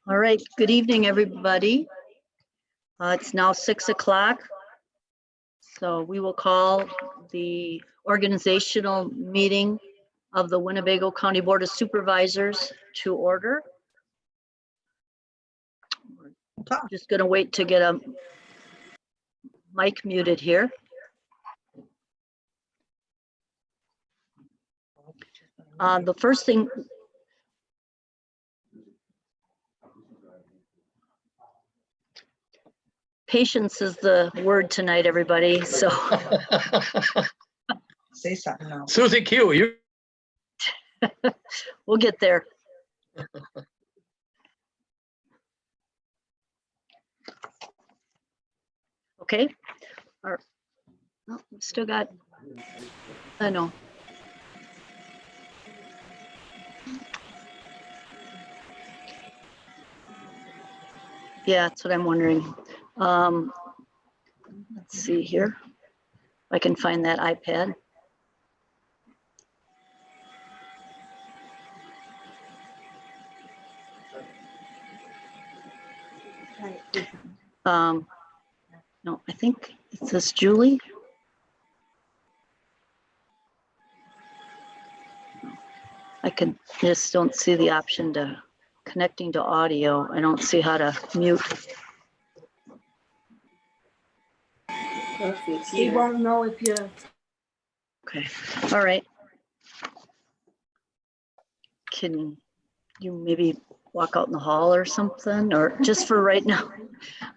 All right, good evening, everybody. It's now 6 o'clock. So we will call the organizational meeting of the Winnebago County Board of Supervisors to order. We're just going to wait to get a mic muted here. The first thing, patience is the word tonight, everybody. So Say something now. Susie Q, you. we'll get there. Okay. Oh, still got, I know. Yeah, that's what I'm wondering. Let's see here. If I can find that iPad. No, I think it's this Julie. I just don't see the option to connecting to audio. I don't see how to mute. He won't know if you. Okay, all right. Can you maybe walk out in the hall or something, or just for right now?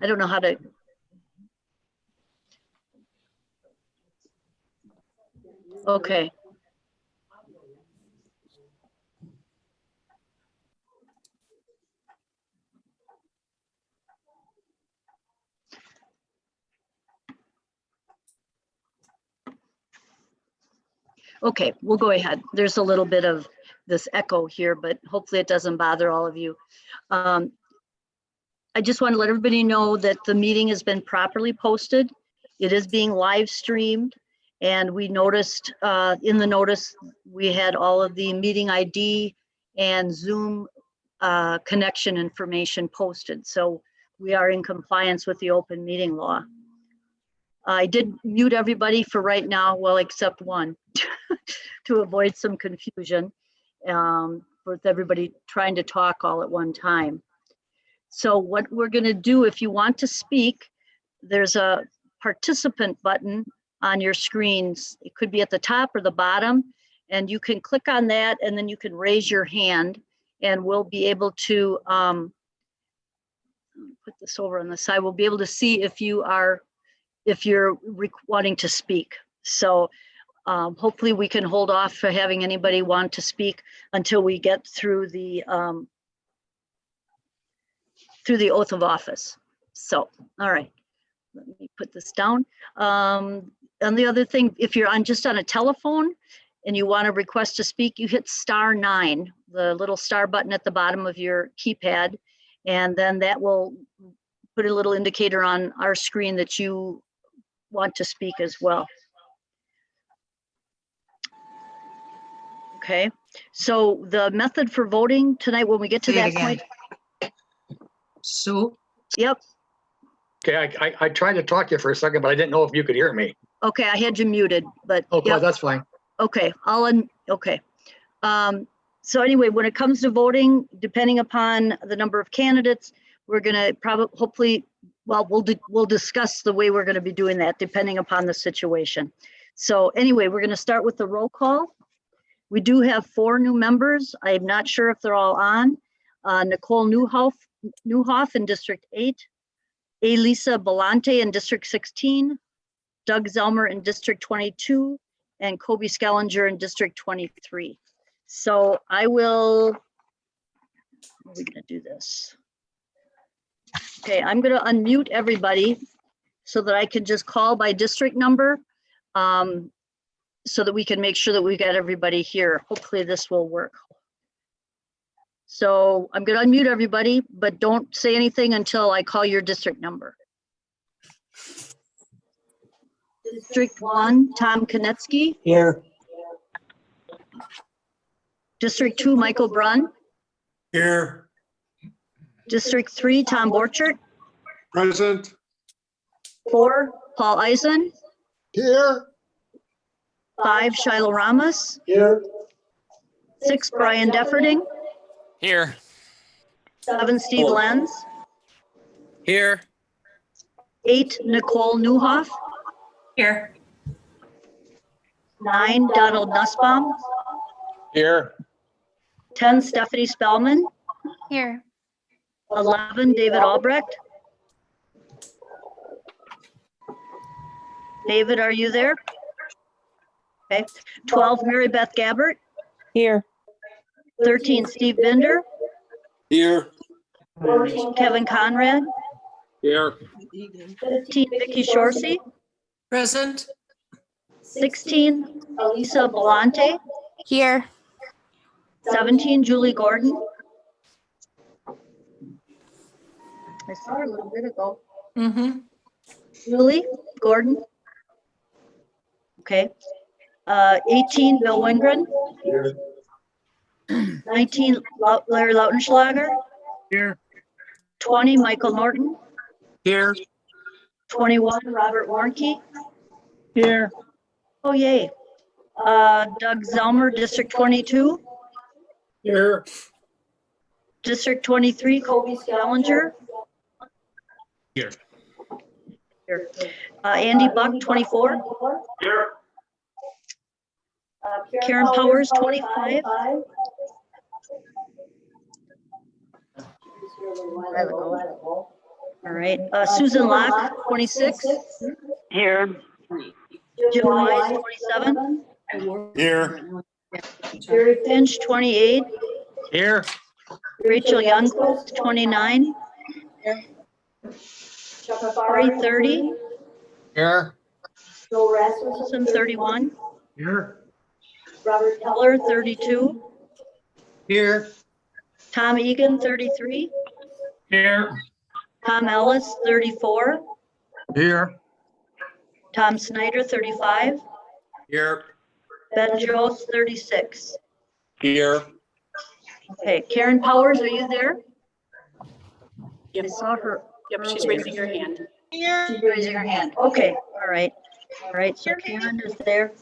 I don't know how to. Okay. Okay, we'll go ahead. There's a little bit of this echo here, but hopefully it doesn't bother all of you. I just want to let everybody know that the meeting has been properly posted. It is being live streamed, and we noticed in the notice we had all of the meeting ID and Zoom connection information posted. So we are in compliance with the open meeting law. I did mute everybody for right now, well, except one, to avoid some confusion with everybody trying to talk all at one time. So what we're going to do, if you want to speak, there's a participant button on your screens. It could be at the top or the bottom, and you can click on that, and then you can raise your hand, and we'll be able to put this over on the side. We'll be able to see if you're wanting to speak. So hopefully we can hold off for having anybody want to speak until we get through the oath of office. So, all right, let me put this down. And the other thing, if you're just on a telephone and you want to request to speak, you hit *9, the little star button at the bottom of your keypad, and then that will put a little indicator on our screen that you want to speak as well. Okay, so the method for voting tonight, when we get to that point. Sue? Yep. Okay, I tried to talk to you for a second, but I didn't know if you could hear me. Okay, I had you muted, but. Okay, yep. that's fine. Okay, okay. So anyway, when it comes to voting, depending upon the number of candidates, we're gonna hopefully, well, we'll discuss the way we're gonna be doing that depending upon the situation. So anyway, we're gonna start with the roll call. We do have 4 new members. I'm not sure if they're all on. Nicole Newhoff in District 8, Elisa Belante in District 16, Doug Zelmer in District 22, and Kobe Skellinger in District 23. So I will, how are we gonna do this? Okay, I'm gonna unmute everybody so that I can just call by district number so that we can make sure that we got everybody here. Hopefully this will work. So I'm gonna unmute everybody, but don't say anything until I call your district number. District 1, Tom Konetsky. Here. District 2, Michael Brunn. Here. District 3, Tom Borchert. Present. 4, Paul Eisen. Here. 5, Shiloh Ramos. Here. 6, Brian Defferting. Here. 7, Steve Lenz. Here. 8, Nicole Newhoff. Here. 9, Donald Nussbaum. Here. 10, Stephanie Spellman. Here. 11, David Albrecht. David, are you there? Okay. 12, Mary Beth Gabbert. Here. 13, Steve Binder. Here. 14, Kevin Conrad. Here. 15, Vicky Shorsey. Present. 16, Elisa Belante. Here. 17, Julie Gordon. I saw her a little bit ago. Mm-hmm. Julie Gordon. Okay. 18, Bill Wingren. Here. 19, Larry Lautenschlager. Here. 20, Michael Norton. Here. 21, Robert Warnke. Here. Oh, yay. Doug Zelmer, District 22. Here. District 23, Kobe Scallinger. Here. Here. Andy Buck, 24. Here. Karen Powers, 25. All right. Susan Locke, 26. Here. Jim Wise, 27. Here. Jerry Finch, 28. Here. Rachel Youngquist, 29. Chuck Afari, 30. Here. Joel Rasmussen, 31. Here. Robert Keller, 32. Here. Tom Egan, 33. Here. Tom Ellis, 34. Here. Tom Snyder, 35. Here. Ben Jones, 36. Here. Okay, Karen Powers, are you there? I saw her. Yep, she's raising her hand. She's raising her hand. Okay, all right. All right, so Karen is there.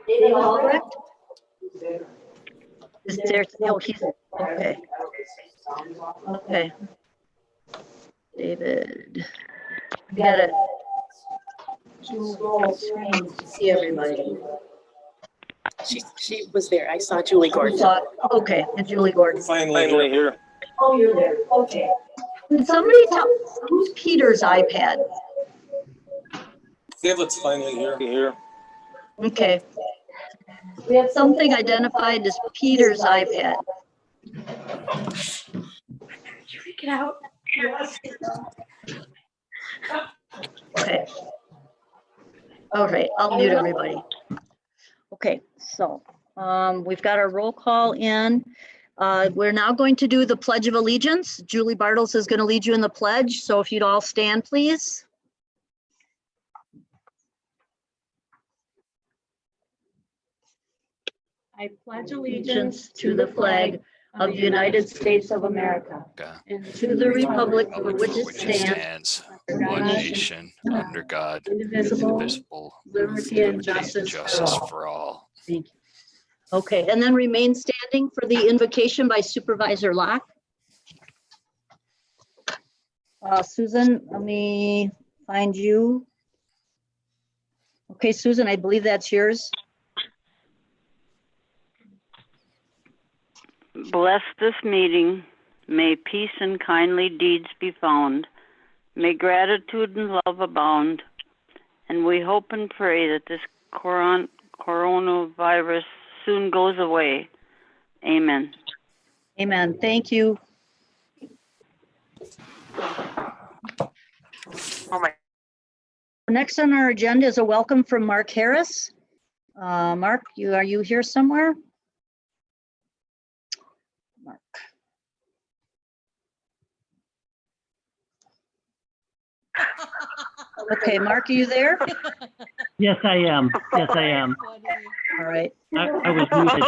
David Albrecht? Is there, no, he's, okay. Okay. David. We gotta scroll screens to see everybody. She was there. I saw Julie Gordon. Okay, and Julie Gordon. Finally here. Oh, you're there, okay. Can somebody tell, who's Peter's iPad? David's finally here. Okay. We have something identified as Peter's iPad. Freak it out. Okay. All right, I'll mute everybody. Okay, so we've got our roll call in. We're now going to do the Pledge of Allegiance. Julie Bartles is going to lead you in the pledge. So if you'd all stand, please. I pledge allegiance to the flag of the United States of America and to the republic for which it stands, one nation, under God, indivisible, indivisible, liberty and justice for all. Thank you. Okay, and then remain standing for the invocation by Supervisor Locke. Susan, let me find you. Okay, Susan, I believe that's yours. Bless this meeting. May peace and kindly deeds be found. May gratitude and love abound. And we hope and pray that this coronavirus soon goes away. Amen. Amen. Thank you. Next on our agenda is a welcome from Mark Harris. Mark, are you here somewhere? Mark. Okay, Mark, are you there? Yes, I am. Yes, I am. All right. I was muted.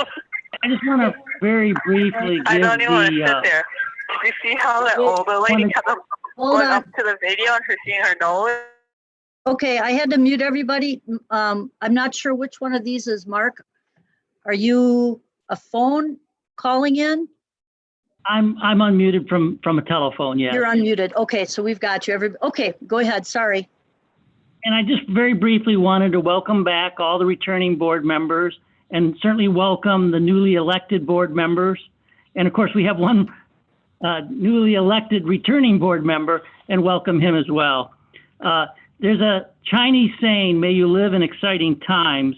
I just want to very briefly give you see how that older lady kind of Hold went on. up to the video and her seeing her nose? Okay, I had to mute everybody. I'm not sure which one of these is Mark. Are you a phone calling in? I'm unmuted from a telephone, yes. You're unmuted. Okay, so we've got you. Okay, go ahead. Sorry. And I just very briefly wanted to welcome back all the returning board members and certainly welcome the newly elected board members. And of course, we have one newly elected returning board member, and welcome him as well. There's a Chinese saying, may you live in exciting times.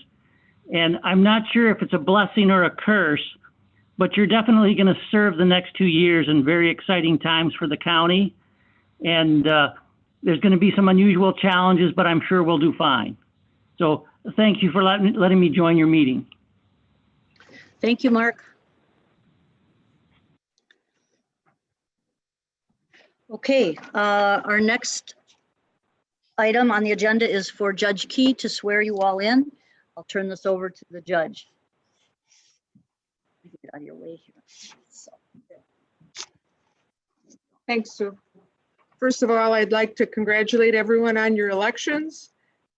And I'm not sure if it's a blessing or a curse, but you're definitely going to serve the next 2 years in very exciting times for the county. And there's going to be some unusual challenges, but I'm sure we'll do fine. So thank you for letting me join your meeting. Thank you, Mark. Okay, our next item on the agenda is for Judge Key to swear you all in. I'll turn this over to the judge. Get out of your way here. So. Thanks, Sue. First of all, I'd like to congratulate everyone on your elections.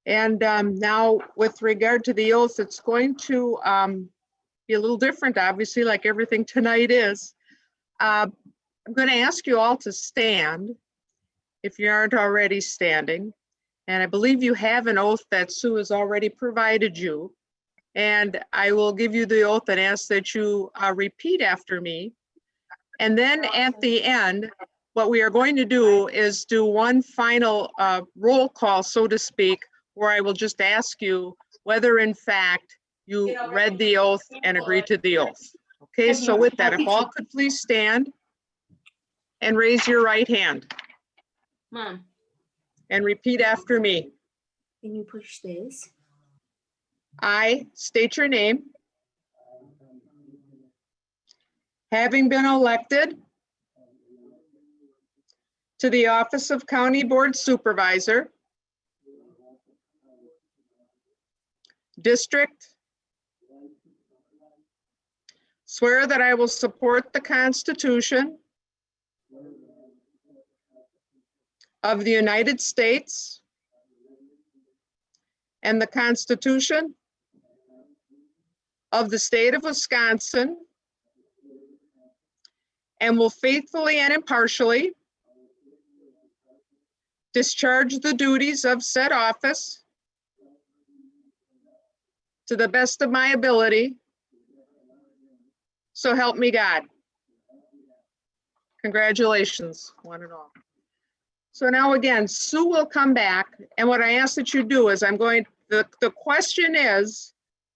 And now with regard to the oath, it's going to be a little different, obviously, like everything tonight is. I'm going to ask you all to stand if you aren't already standing. And I believe you have an oath that Sue has already provided you. And I will give you the oath and ask that you repeat after me. And then at the end, what we are going to do is do one final roll call, so to speak, where I will just ask you whether in fact you read the oath and agreed to the oath. Okay, so with that, if all could please stand and raise your right hand. Mom, And repeat after me. can you push this? I state your name. Having been elected to the office of County Board Supervisor, District, swear that I will support the Constitution of the United States and the Constitution of the state of Wisconsin, and will faithfully and impartially discharge the duties of said office to the best of my ability. So help me God. Congratulations, one and all. So now again, Sue will come back, and what I ask that you do is the question is,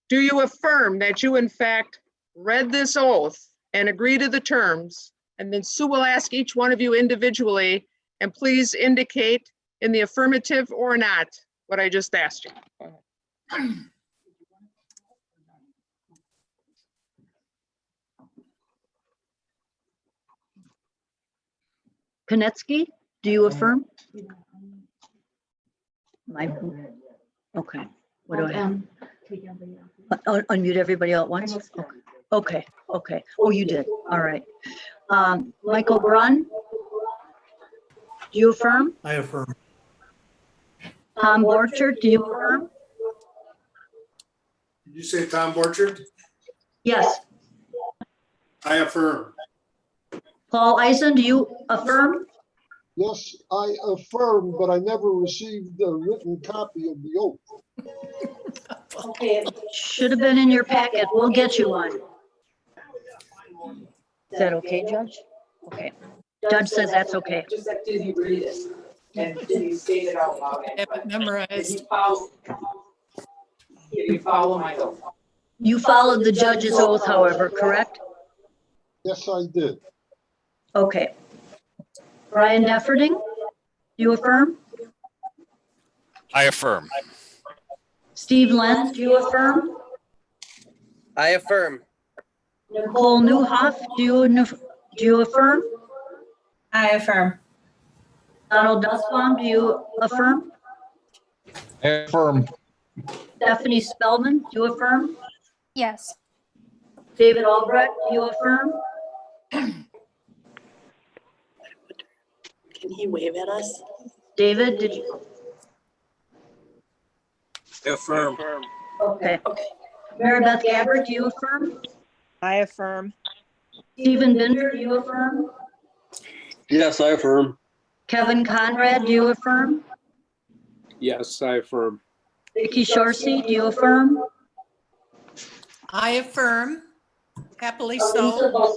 do you affirm that you in fact read this oath and agree to the terms? And then Sue will ask each one of you individually, and please indicate in the affirmative or not what I just asked you. Go ahead. Konetsky, do you affirm? Okay, what do I have? Unmute everybody all at once? Okay. Oh, you did. All right. Michael Brunn, do you affirm? I affirm. Tom Borchert, do you affirm? Did you say Tom Borchert? Yes. I affirm. Paul Eisen, do you affirm? Yes, I affirm, but I never received a written copy of the oath. Okay, should have been in your packet. We'll get you one. Is that okay, Judge? Okay. Judge says that's okay. Just that, did he read it? And did he state it out loud? I have it memorized. Did you follow my oath? You followed the judge's oath, however, correct? Yes, I did. Okay. Brian Defferding, do you affirm? I affirm. Steve Lenz, do you affirm? I affirm. Nicole Newhoff, do you affirm? I affirm. Donald Nussbaum, do you affirm? I affirm. Stephanie Spellman, do you affirm? Yes. David Albrecht, do you affirm? Can he wave at us? David, did you? Affirm. Okay. Mary Beth Gabbard, do you affirm? I affirm. Stephen Binder, do you affirm? Yes, I affirm. Kevin Conrad, do you affirm? Yes, I affirm. Vicky Shorsey, do you affirm? I affirm. Happily so.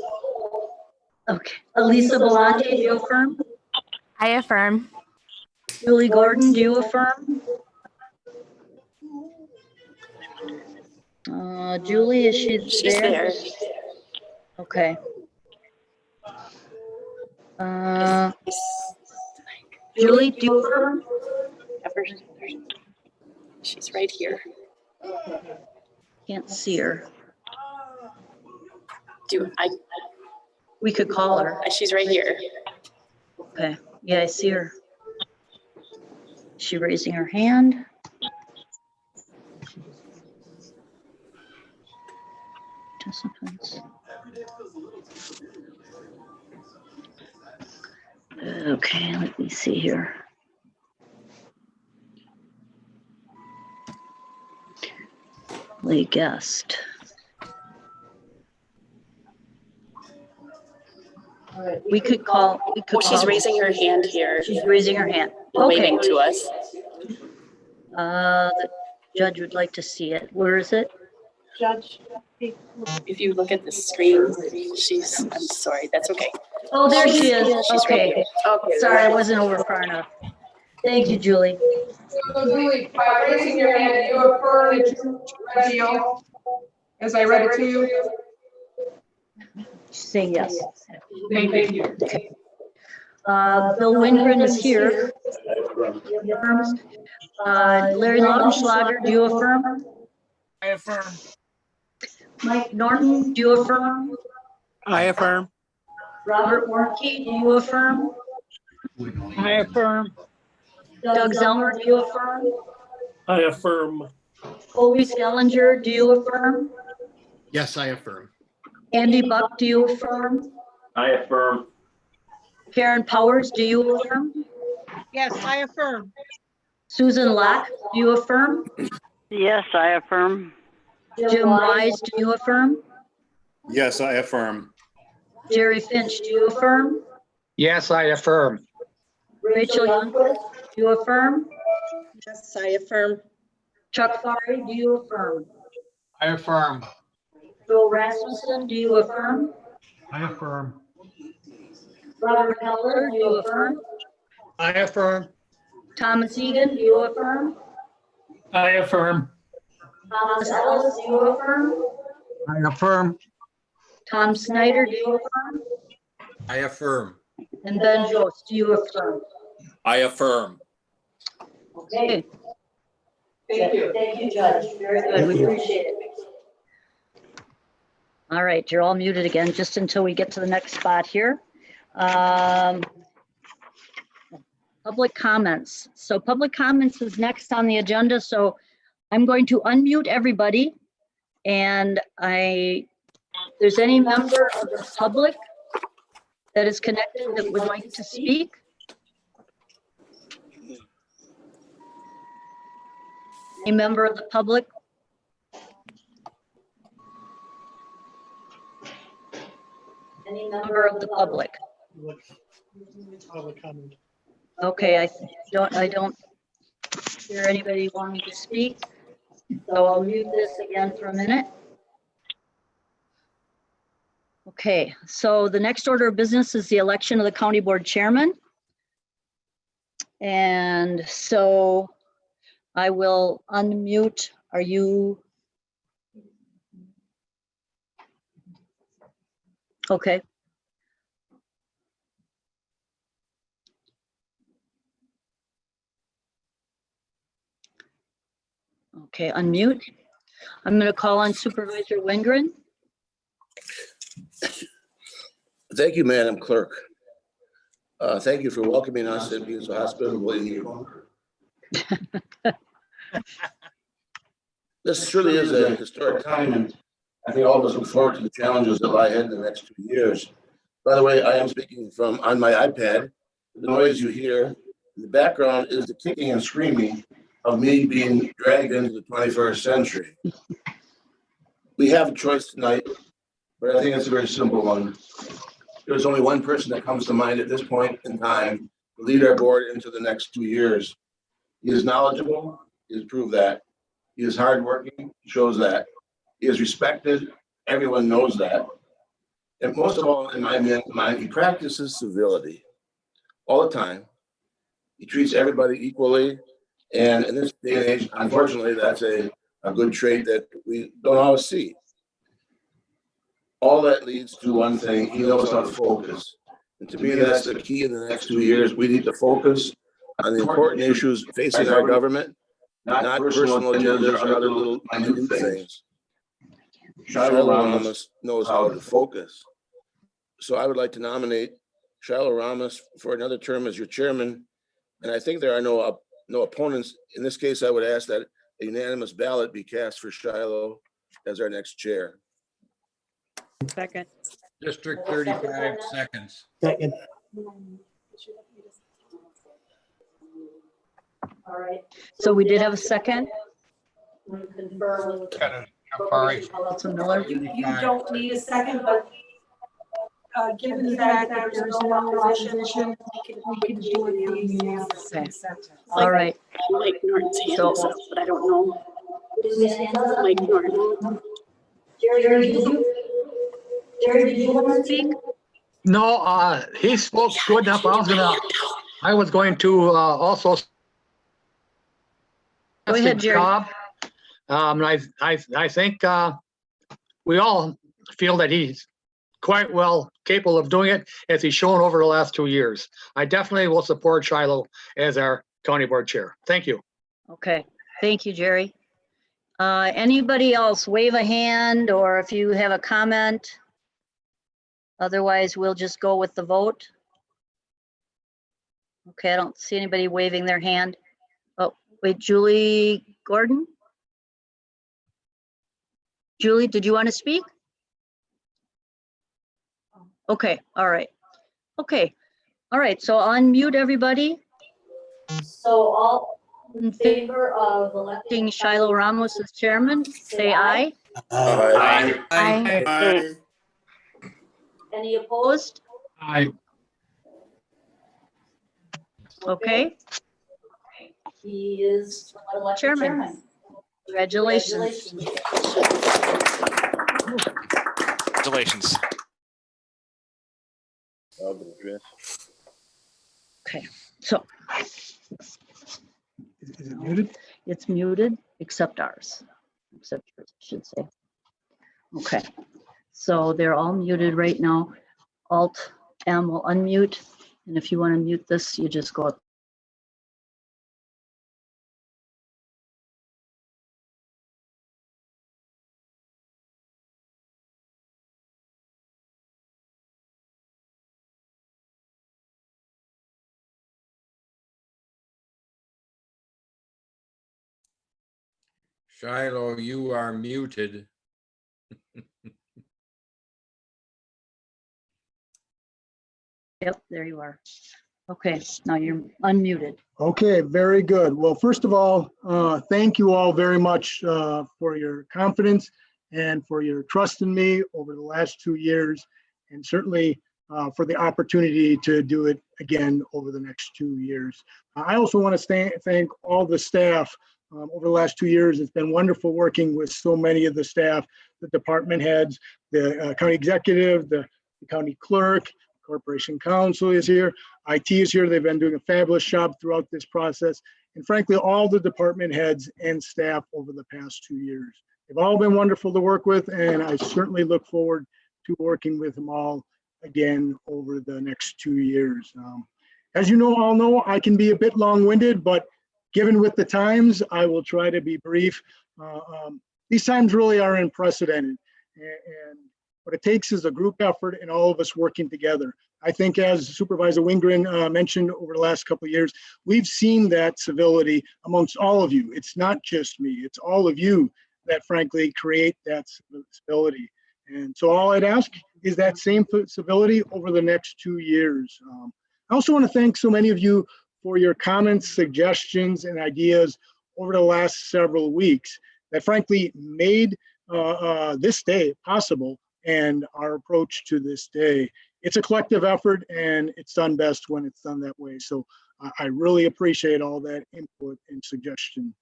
Okay. Elisa Belante, do you affirm? I affirm. Julie Gordon, do you affirm? Julie, is she there? She's there. Okay. Julie, do you affirm? She's right here. Can't see her. We could call her. She's right here. Okay. Yeah, I see her. Is she raising her hand? Participants. Okay, let me see here. Lay guest. We could call. She's raising her hand here. She's raising her hand. Waving to us. The judge would like to see it. Where is it? Judge, if you look at the screen, I'm sorry, that's okay. Oh, there she is. She's right Okay. here. Okay. Sorry, I wasn't over far enough. Thank you, Julie. So Julie, by raising your hand, do you affirm that you read the oath as I read it to you? She's saying yes. Thank you. Bill Wingren is here. Larry Lautenschlager, do you affirm? I affirm. Mike Norton, do you affirm? I affirm. Robert Warnke, do you affirm? I affirm. Doug Zelmer, do you affirm? I affirm. Colby Skellinger, do you affirm? Yes, I affirm. Andy Buck, do you affirm? I affirm. Karen Powers, do you affirm? Yes, I affirm. Susan Locke, do you affirm? Yes, I affirm. Jim Wise, do you affirm? Yes, I affirm. Jerry Finch, do you affirm? Yes, I affirm. Rachel Youngquist, do you affirm? Yes, I affirm. Chuck Farley, do you affirm? I affirm. Joe Rasmussen, do you affirm? I affirm. Robert Heller, do you affirm? I affirm. Thomas Egan, do you affirm? I affirm. Thomas Ellis, do you affirm? I affirm. Tom Snyder, do you affirm? I affirm. And Ben Jost, do you affirm? I affirm. Okay. Thank you. Thank you, Judge. Very good. We appreciate it. All right, you're all muted again, just until we get to the next spot here. Public comments. So public comments is next on the agenda. So I'm going to unmute everybody. And if there's any member of the public that is connected that would like to speak. A member of the public. Any member of the public. Okay, I don't hear anybody wanting to speak. So I'll mute this again for a minute. Okay, so the next order of business is the election of the county board chairman. And so I will unmute. Are you? Okay. Okay, unmute. I'm going to call on Supervisor Wingren. Thank you, Madam Clerk. Thank you for welcoming us and being so hospitable in your. This truly is a historic time, and I think all of us look forward to the challenges that lie ahead in the next 2 years. By the way, I am speaking from on my iPad, the noise you hear in the background is the kicking and screaming of me being dragged into the 21st century. We have a choice tonight, but I think it's a very simple one. There's only one person that comes to mind at this point in time to lead our board into the next 2 years. He is knowledgeable, he has proved that. He is hardworking, shows that. He is respected, everyone knows that. And most of all, in my mind, he practices civility all the time. He treats everybody equally. And in this day and age, unfortunately, that's a good trait that we don't always see. All that leads to one thing, he knows how to focus. And to me, that's the key in the next 2 years. We need to focus on the important issues facing our government, not personal agendas or other little minute things. Shiloh Ramos knows how to focus. So I would like to nominate Shiloh Ramos for another term as your chairman. And I think there are no opponents. In this case, I would ask that a unanimous ballot be cast for Shiloh as our next chair. Second. District 35 seconds. Second. All right. So we did have a second. Councilman Miller. You don't need a second, but given the fact that there's no opposition, we can do it the Okay. All right. Mike Norton's hand is up, but I don't know. Mike Norton. Jerry, did you want to speak? No, he spoke good enough. I was going to also. Go ahead, Jerry. And I think we all feel that he's quite well capable of doing it, as he's shown over the last 2 years. I definitely will support Shiloh as our county board chair. Thank you. Okay, thank you, Jerry. Anybody else wave a hand, or if you have a comment? Otherwise, we'll just go with the vote. Okay, I don't see anybody waving their hand. Oh, wait, Julie Gordon? Julie, did you want to speak? Okay, all right. Okay, all right, so unmute everybody. So all in favor of electing Shiloh Ramos as chairman, say aye. Aye. Aye. Any opposed? Aye. Okay. He is elected chairman. Congratulations. Congratulations. Okay, so Is it muted? it's muted, except ours, except yours, I should say. Okay, so they're all muted right now. Alt M will unmute, and if you want to mute this, you just go up. Shiloh, you are muted. Yep, there you are. Okay, now you're unmuted. Okay, very good. Well, first of all, thank you all very much for your confidence and for your trust in me over the last 2 years, and certainly for the opportunity to do it again over the next 2 years. I also want to thank all the staff over the last 2 years. It's been wonderful working with so many of the staff, the department heads, the county executive, the county clerk, corporation counsel is here, IT is here. They've been doing a fabulous job throughout this process. And frankly, all the department heads and staff over the past 2 years. They've all been wonderful to work with, and I certainly look forward to working with them all again over the next 2 years. As you know, all know, I can be a bit long-winded, but given with the times, I will try to be brief. These times really are unprecedented, and what it takes is a group effort and all of us working together. I think, as Supervisor Wingren mentioned over the last couple of years, we've seen that civility amongst all of you. It's not just me, it's all of you that frankly create that civility. And so all I'd ask is that same civility over the next 2 years. I also want to thank so many of you for your comments, suggestions, and ideas over the last several weeks that frankly made this day possible and our approach to this day. It's a collective effort, and it's done best when it's done that way. So I really appreciate all that input and suggestion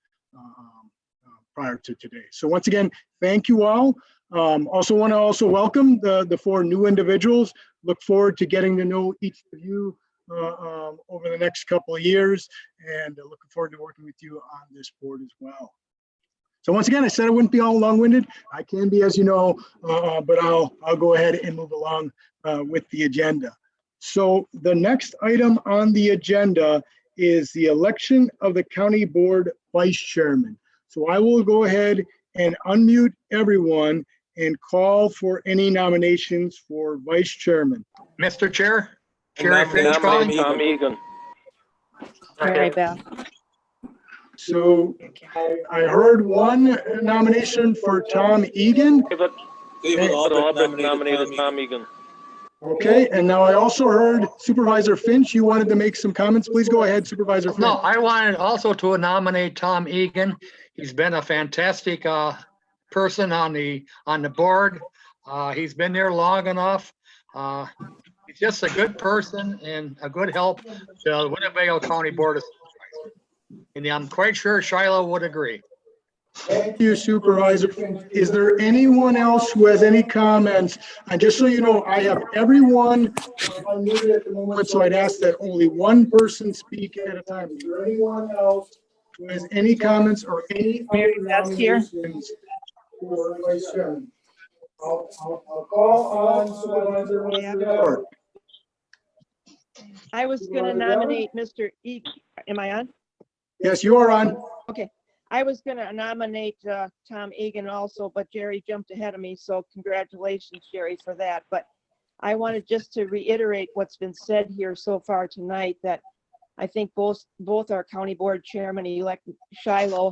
prior to today. So once again, thank you all. Also want to welcome the 4 new individuals. Look forward to getting to know each of you over the next couple of years, and looking forward to working with you on this board as well. So once again, I said I wouldn't be all long-winded. I can be, as you know, but I'll go ahead and move along with the agenda. So the next item on the agenda is the election of the county board vice chairman. So I will go ahead and unmute everyone and call for any nominations for vice chairman. Mr. Chair, Chair Finch calling. Tom Egan. Mary Beth. So I heard one nomination for Tom Egan. David Albert nominated Tom Egan. Okay, and now I also heard Supervisor Finch, you wanted to make some comments. Please go ahead, Supervisor Finch. No, I wanted also to nominate Tom Egan. He's been a fantastic person on the board. He's been there long enough. He's just a good person and a good help to the Winnebago County Board of Supervisors. And I'm quite sure Shiloh would agree. Thank you, Supervisor Finch. Is there anyone else who has any comments? And just so you know, I have everyone unmuted at the moment, so I'd ask that only one person speak at a time. Is there anyone else who has any comments or any other nominations for vice chairman? I'll call on Supervisor Norton. I was going to nominate Mr. E. Am I on? Yes, you are on. Okay. I was going to nominate Tom Egan also, but Jerry jumped ahead of me. So congratulations, Jerry, for that. But I wanted just to reiterate what's been said here so far tonight, that I think both our county board chairman elect Shiloh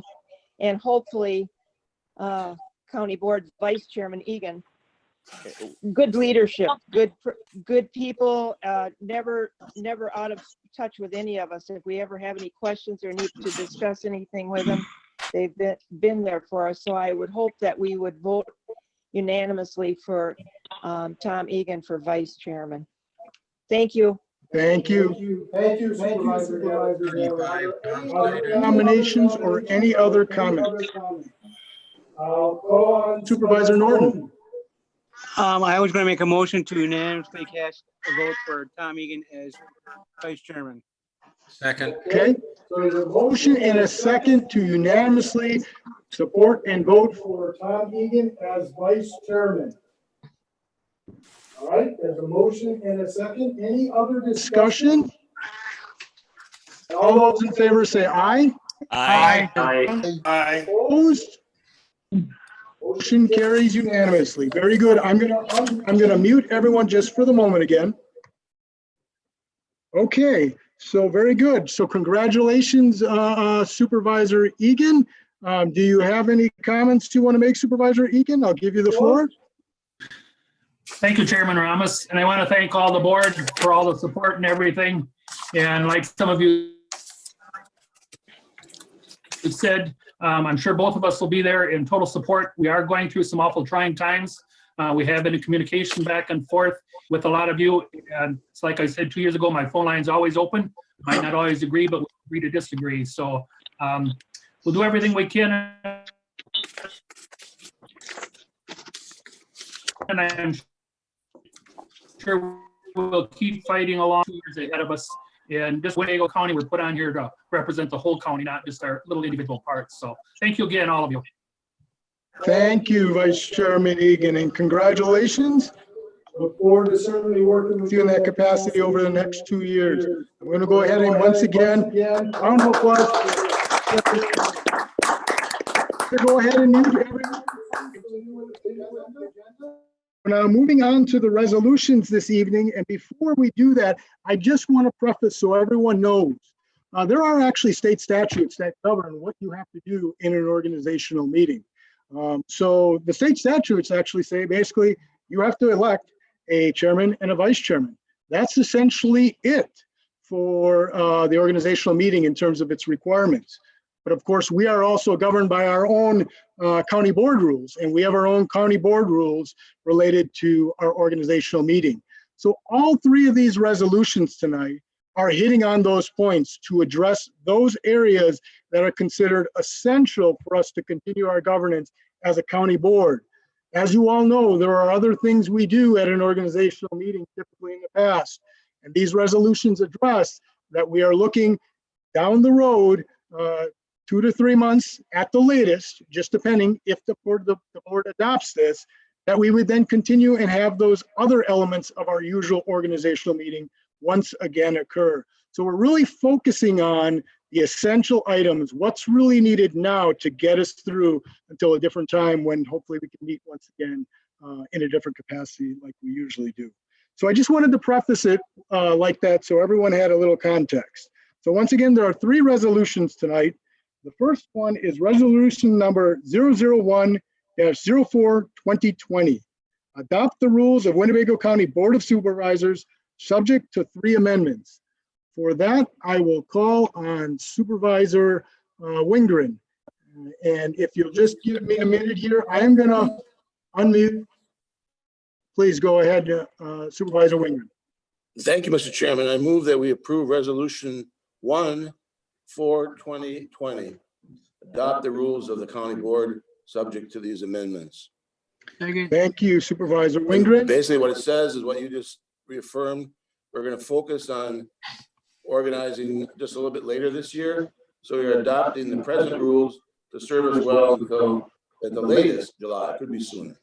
and hopefully county board vice chairman Egan, good leadership, good people, never out of touch with any of us. If we ever have any questions or need to discuss anything with them, they've been there for us. So I would hope that we would vote unanimously for Tom Egan for vice chairman. Thank you. Thank you. Thank you, Supervisor. Other nominations or any other comments? I'll go on Supervisor Norton. I was going to make a motion to unanimously cast a vote for Tom Egan as vice chairman. Second. Okay, so there's a motion and a second to unanimously support and vote for Tom Egan as vice chairman. All right, there's a motion and a second. Any other discussion? All those in favor say aye. Aye. Aye. Opposed? Motion carries unanimously. Very good. I'm gonna mute everyone just for the moment again. Okay, so very good. So congratulations, Supervisor Egan. Do you have any comments you want to make, Supervisor Egan? I'll give you the floor. Thank you, Chairman Ramos. And I want to thank all the board for all the support and everything. And like some of you said, I'm sure both of us will be there in total support. We are going through some awful trying times. We have been in communication back and forth with a lot of you. And it's like I said 2 years ago, my phone line's always open. Might not always agree, but we agree to disagree. So we'll do everything we can. And I'm sure we'll keep fighting along 2 years ahead of us. And this Winnebago County, we're put on here to represent the whole county, not just our little individual parts. So thank you again, all of you. Thank you, Vice Chairman Egan, and congratulations. Look forward to certainly working with you in that capacity over the next 2 years. I'm going to go ahead and once again, round of applause. Go ahead and mute everyone. Now, moving on to the resolutions this evening, and before we do that, I just want to preface so everyone knows, there are actually state statutes that govern what you have to do in an organizational meeting. So the state statutes actually say basically you have to elect a chairman and a vice chairman. That's essentially it. for the organizational meeting in terms of its requirements. But of course, we are also governed by our own county board rules, and we have our own county board rules related to our organizational meeting. So all three of these resolutions tonight are hitting on those points to address those areas that are considered essential for us to continue our governance as a county board. As you all know, there are other things we do at an organizational meeting typically in the past. And these resolutions address that we are looking down the road 2 to 3 months at the latest, just depending if the board adopts this, that we would then continue and have those other elements of our usual organizational meeting once again occur. So we're really focusing on the essential items, what's really needed now to get us through until a different time when hopefully we can meet once again in a different capacity like we usually do. So I just wanted to preface it like that so everyone had a little context. So once again, there are 3 resolutions tonight. The first one is resolution number 001-04-2020. Adopt the rules of Winnebago County Board of Supervisors subject to 3 amendments. For that, I will call on Supervisor Wingren. And if you'll just give me a minute here, I am gonna unmute. Please go ahead, Supervisor Wingren. Thank you, Mr. Chairman. I move that we approve resolution 1/4/2020. Adopt the rules of the county board subject to these amendments. Thank you, Supervisor Wingren. Basically, what it says is what you just reaffirmed. We're going to focus on organizing just a little bit later this year. So we are adopting the present rules to serve us well until at the latest July, could be sooner.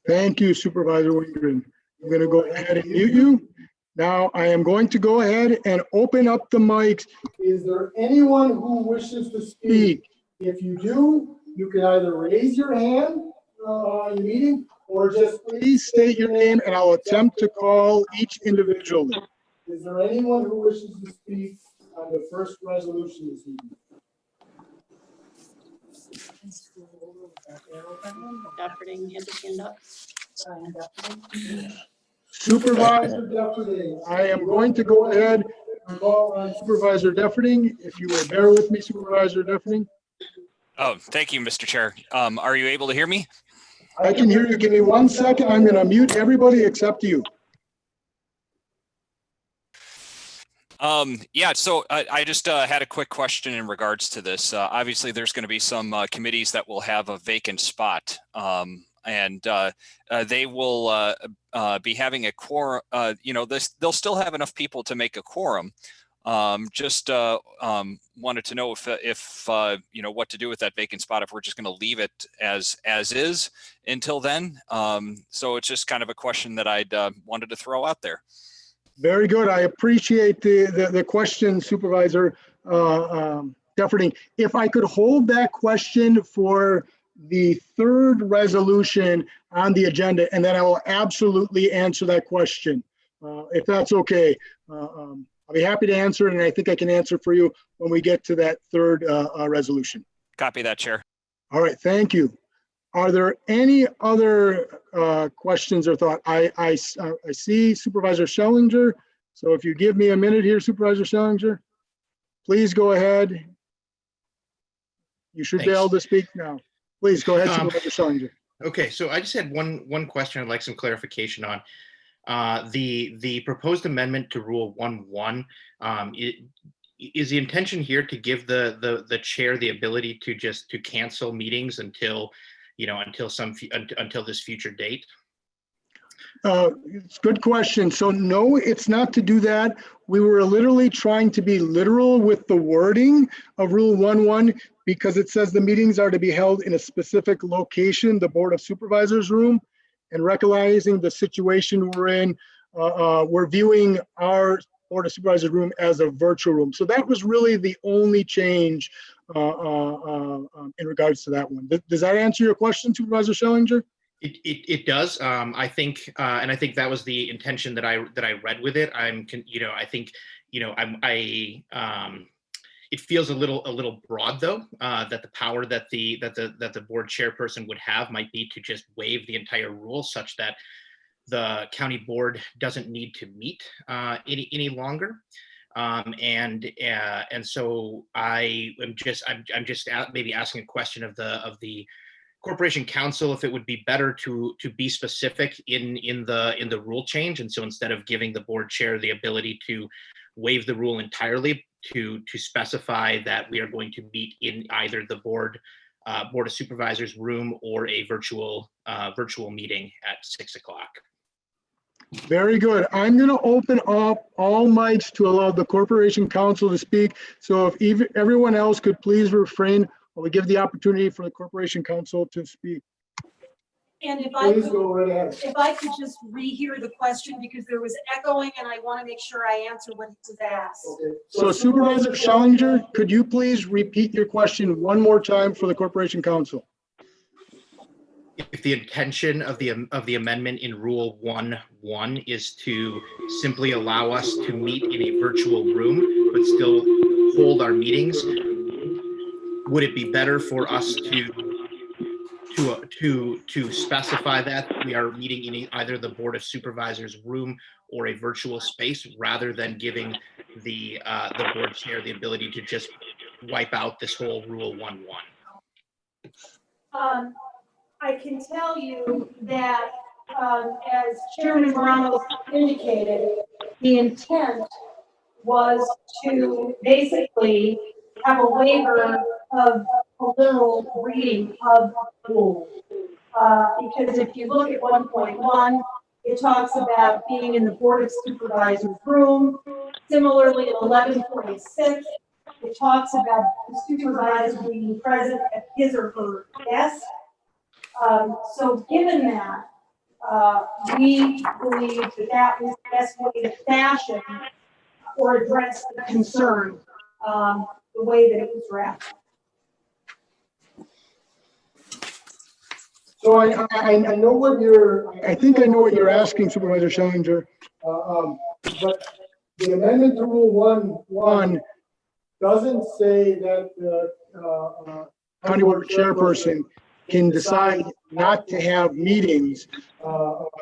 Thank you, Supervisor Wingren. I'm going to go ahead and mute you. Now I am going to go ahead and open up the mics. Is there anyone who wishes to speak? If you do, you can either raise your hand in the meeting or just please state your name and I'll attempt to call each individually. Is there anyone who wishes to speak on the first resolution this evening? Deputy, hand up. Supervisor Deputy, I am going to go ahead and call on Supervisor Deputy. If you will bear with me, Supervisor Deputy. Oh, thank you, Mr. Chair. Are you able to hear me? I can hear you. Give me 1 second. I'm going to mute everybody except you. Yeah, so I just had a quick question in regards to this. Obviously, there's going to be some committees that will have a vacant spot, and they will be having a quorum. They'll still have enough people to make a quorum. Just wanted to know if what to do with that vacant spot, if we're just going to leave it as is until then. So it's just kind of a question that I'd wanted to throw out there. Very good. I appreciate the question, Supervisor Deputy. If I could hold that question for the 3rd resolution on the agenda, and then I will absolutely answer that question, if that's okay. I'll be happy to answer, and I think I can answer for you when we get to that 3rd resolution. Copy that, Chair. All right, thank you. Are there any other questions or thought? I see Supervisor Schellinger. So if you give me a minute here, Supervisor Schellinger, please go ahead. You should be able to speak now. Please go ahead, Supervisor Schellinger. Okay, so I just had one question I'd like some clarification on. The proposed amendment to Rule 1.1, is the intention here to give the chair the ability to cancel meetings until this future date? It's a good question. So no, it's not to do that. We were literally trying to be literal with the wording of Rule 1.1 because it says the meetings are to be held in a specific location, the Board of Supervisors room, and recognizing the situation we're in, we're viewing our Board of Supervisors room as a virtual room. So that was really the only change in regards to that one. Does that answer your question, Supervisor Schellinger? It does. I think, and I think that was the intention that I read with it. It feels a little broad though. That the power that the board chairperson would have might be to just waive the entire rule, such that the county board doesn't need to meet any longer. And so I'm just maybe asking a question of the Corporation Council if it would be better to be specific in the rule change. And so instead of giving the board chair the ability to waive the rule entirely, to specify that we are going to meet in either the board of supervisors room or a virtual meeting at 6 o'clock. Very good. I'm going to open up all mics to allow the Corporation Council to speak. So if everyone else could please refrain, while we give the opportunity for the Corporation Council to speak. And if I Please go right ahead. if I could just rehear the question, because there was echoing and I want to make sure I answer what was asked. Okay. So Supervisor Schellinger, could you please repeat your question one more time for the Corporation Council? If the intention of the amendment in Rule 1.1 is to simply allow us to meet in a virtual room but still hold our meetings, would it be better for us to specify that we are meeting in either the Board of Supervisors room or a virtual space, rather than giving the board chair the ability to just wipe out this whole Rule 1.1? I can tell you that, as Chairman Ramos indicated, the intent was to basically have a waiver of a literal reading of the rule. Because if you look at 1.1, it talks about being in the Board of Supervisors room. Similarly, in 11.6, it talks about the supervisor being present at his or her desk. So given that, we believe that that was the best way to fashion or address the concern the way that it was drafted. So I know what I think I know what you're asking, Supervisor Schellinger. But the amendment to Rule 1.1 doesn't say that the county board chairperson can decide not to have meetings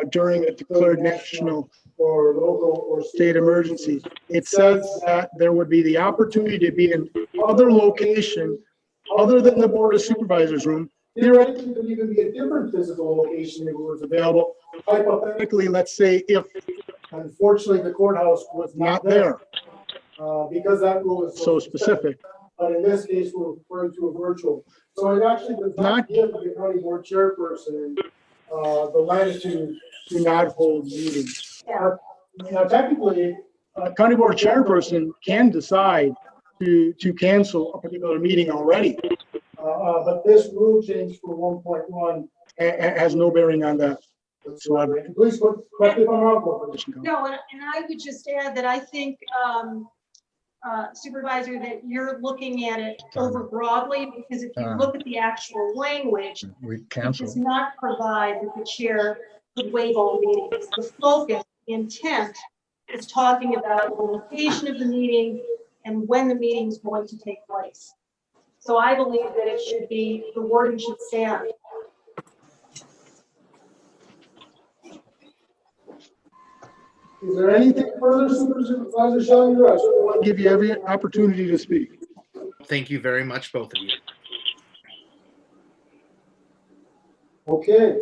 during a declared national or local or state emergency. It says that there would be the opportunity to be in other location other than the Board of Supervisors room. Theoretically, it could even be a different physical location if it was available. Hypothetically, let's say if unfortunately the courthouse was not there, because that rule is so specific. But in this case, we're referring to a virtual. So it actually does not give the county board chairperson the latitude to not hold meetings. Now, technically, a county board chairperson can decide to cancel a particular meeting already. But this rule change for 1.1 has no bearing on that whatsoever. Please correct me if I'm wrong. No, and I would just add that I think, Supervisor, that you're looking at it over broadly, because if you look at the actual language, it does not provide that the chair could waive all meetings. The focus, the intent is talking about the location of the meeting and when the meeting is going to take place. So I believe that it should be, the wording should stand. Is there anything further, Supervisor Schellinger? I certainly want to give you every opportunity to speak. Thank you very much, both of you. Okay.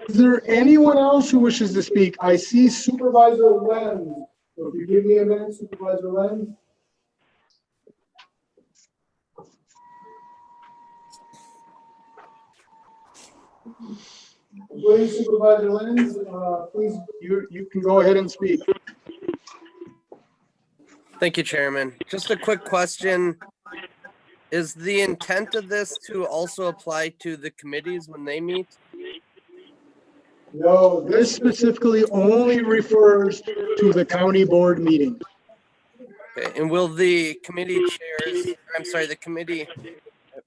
Is there anyone else who wishes to speak? I see Supervisor Lenz. So if you give me a minute, Supervisor Lenz. Please, Supervisor Lenz, please, you can go ahead and speak. Thank you, Chairman. Just a quick question. Is the intent of this to also apply to the committees when they meet? No, this specifically only refers to the county board meeting. Okay, and will the committee chairs,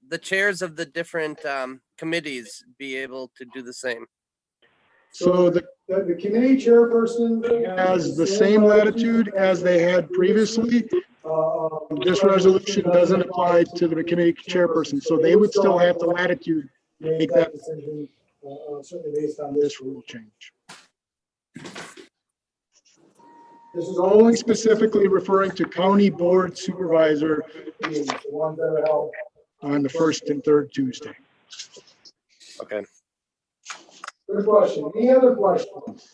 the chairs of the different committees be able to do the same? So the committee chairperson has the same latitude as they had previously. This resolution doesn't apply to the committee chairperson, so they would still have the latitude to make that decision, certainly based on this rule change. This is only specifically referring to county board supervisor meetings, the ones that are held on the first and third Tuesday. Okay. Good question. Any other questions?